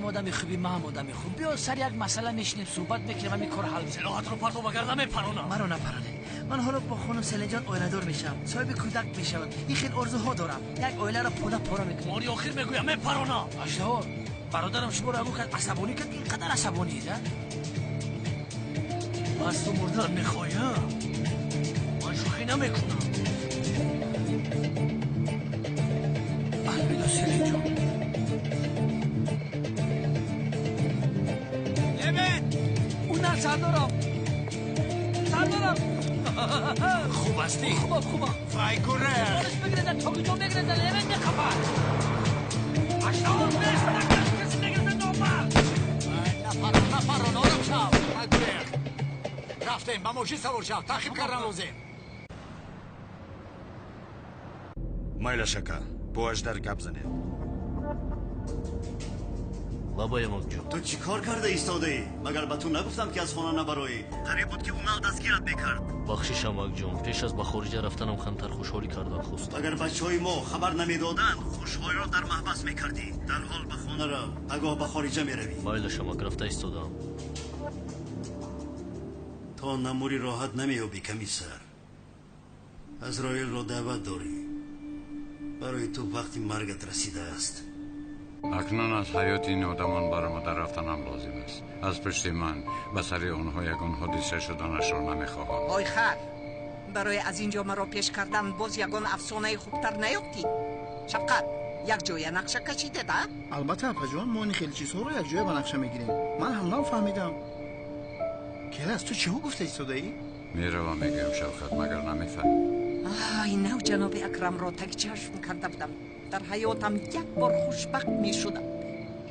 آدمی خوبی ما هم آدمی خوب بیا سر یک مسئله میشنیم صحبت میکنیم همین کار حل میشه سلاحات رو پرتو مگر نمیپرونم مرا نپرونه من حالا با خانم سلین جان اویله‌دار میشم صاحب کودک میشم این خیلی آرزوها دارم یک اویله را پاره میکنم ماری آخر میگویم میپرونم اشتهار برادرم شما رو کرد عصبانی کرد اینقدر عصبانی ده از تو مردن میخوایی من شوخی نمیکنم الویدا سلین جان سردارم خوب هستی؟ خوبم فایکوره بارش بگیرده تا کجا بگیرده لیمن نخبر اشتاق بست کسی بگیرده نامر نپرون آرام شو فایکوره رفتیم با موشی سوار شو تخیب کردن روزیم майла шака боваждар гап занед. баба ямокҷон ту чӣ кор карда истодаӣ? магар ба ту нагуфтам ки аз хона набароӣ? қариб буд ки унал дастгират мекард. бахшиш амакҷон пеш аз ба хориҷа рафтанам камтар хушҳолӣ кардан хост. агар бачаҳои мо хабар намедоданд хушҳолиро дар маҳбас мекардӣ. дарҳол ба хона рав, агоҳ ба хориҷа меравӣ. майла шамак рафта истодаам. то намури роҳат намеёбӣ комиссар. азроилро даъват дорӣ. барои ту вақти маргат расидааст. اکنون از حیات این آدمان برای ما در رفتنم لازم است. از پشت من به سر آنها یگان حادثه شدنش را نمیخواهم. آی خر برای از اینجا مرا پیش کردن باز یگان افسانه خوبتر نیافتی؟ شفقت یک جای نقشه کشیده ده؟ البته اپا جان ما این خیلی چیزها رو یک جای به نقشه میگیریم. من هم نفهمیدم. کلاس تو چه گفته ایستاده ای؟ میروم میگم شفقت مگر نمیفهمی؟ اینو جناب اکرم را تک چشم کرده بودم. در حیاتم یک بار خوشبخت می شدم.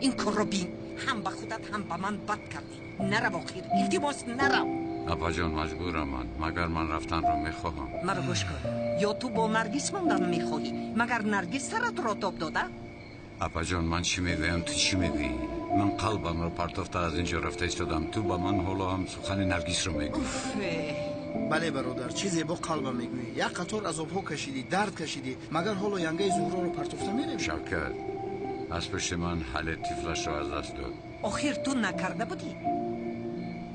این کار رو بین هم به خودت هم به من بد کردی. نرو آخیر التماس نرو. اپا جان مجبورم من مگر من رفتن رو میخواهم. مرا گوش کن یا تو با نرگس موندن میخواهی مگر نرگس سرت را تاب داده؟ اپا جان من چی میگویم تو چی میگویی؟ من قلبم رو پرتافته از اینجا رفته ایستادم تو با من حالا هم سخن نرگس رو میگویی. بله برادر چیزی با قلبم میگویی. یک قطار عذاب‌ها کشیدی درد کشیدی مگر حالا ینگه زهرا رو پرتافته میروی؟ شوکت از پشت من حل طفلش رو از دست داد. آخر تو نکرده بودی؟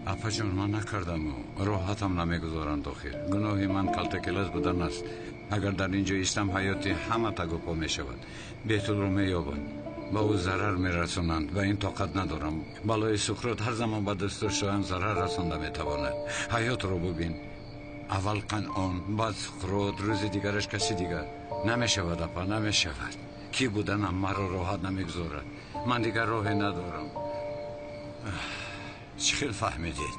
اپا جان من نکردم و راحتم نمیگذارند آخر. گناهی من کلتکلز بودن است. اگر در اینجا ایستم حیاتی همه تگوپا میشود. بیتول رو مییابند. با او ضرر میرسونند و این طاقت ندارم. بالای سکرات هر زمان به دستور شویم ضرر رسانده میتواند. حیات رو ببین. اول قنعان بعد سکرات روز دیگرش کسی دیگر نمیشود. اپا نمیشود. کی بودنم مرا راحت نمیگذارد. من دیگر راهی ندارم. چخیل فهمیدید؟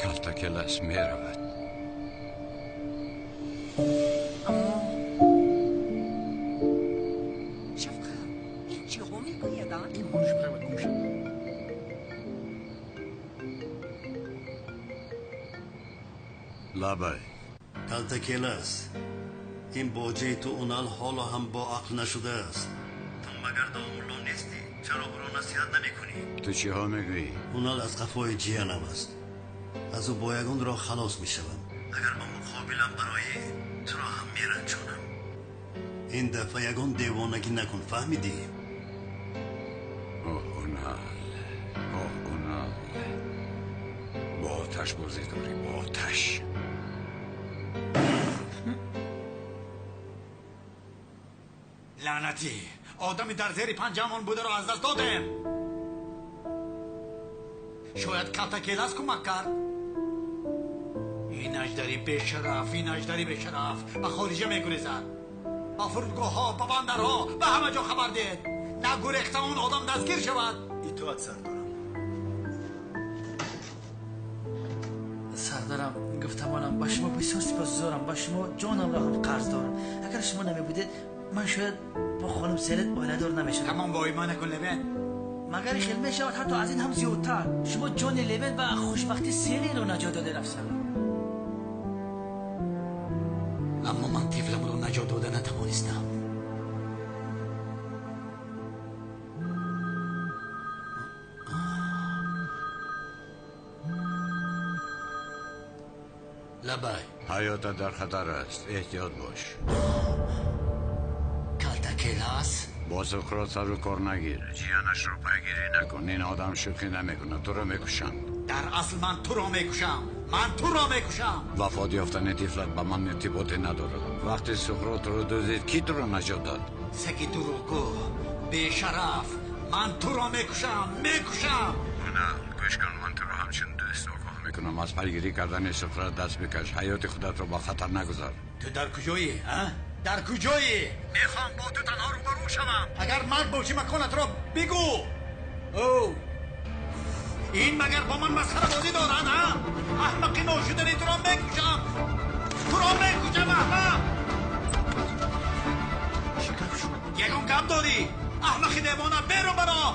کلتکلس میرود. شفقت این چی ها میگوید؟ این خونش برود گم شد. لابای کلتکلس این باجه تو اونال حالا هم با عقل نشده است. تو مگر دامولو نیستی؟ چرا او را نصیحت نمی کنی؟ تو چی ها میگویی؟ اونال از قفای جیانم است. از او بایگان را خلاص می شوم. اگر با مقابلم برای تو را هم می رنجانم. این دفعه یگان دیوانگی نکن فهمیدی؟ اوه اونال با آتش بازی داری با آتش. لعنتی آدمی در زیر پنجهمان بوده رو از دست دادیم. شاید کلتکیلس کمک کرد. این اجدری بیشرف، این اجدری بیشرف به خارجه میگریزد، به فرودگاه ها، به بندرها، به همه جا خبر دید. نگریخته اون آدم دستگیر شود. اطاعت سردارم. سردارم گفتمانم با شما بسیار سپاسگزارم. با شما جانم را هم قرض دارم. اگر شما نمی بودید من شاید با خانم سیرت آینه دار نمیشدم. تمام با ایمان نکن لوین. مگر خیلی می شود حتی از این هم زیادتر. شما جان لوین و خوشبختی سیری رو نجات داده رفتم. اما من طفلم رو نجات داده نتوانستم. لبای حیاتت در خطر است، احتیاط باش. کلتکیلس با سقراط سر و کار نگیر، جیانش رو پیگیری نکن. این آدم شوخی نمیکنه، تو رو میکشم. در اصل من تو را میکشم. من تو را میکشم. وفات یافتن طفلت به من ارتباطی نداره. وقتی سقراط رو دزدید کی تو رو نجات داد؟ سکی دروغگو، بیشرف، من تو را میکشم. نه گوش کن، من تو رو همچین دوست آگاه میکنم. از پیگیری کردن سقراط دست بکش. حیات خودت رو با خطر نگذار. تو در کجایی؟ در کجایی؟ میخوام با تو تنها رو برو شوم. اگر مرد باشی مکانت رو بگو. او این مگر با من مسخره بازی دارن ها؟ احمقی ناشدنی تو را میکشم. احمق. یکم کم داری. احمقی دیوانه برو برا.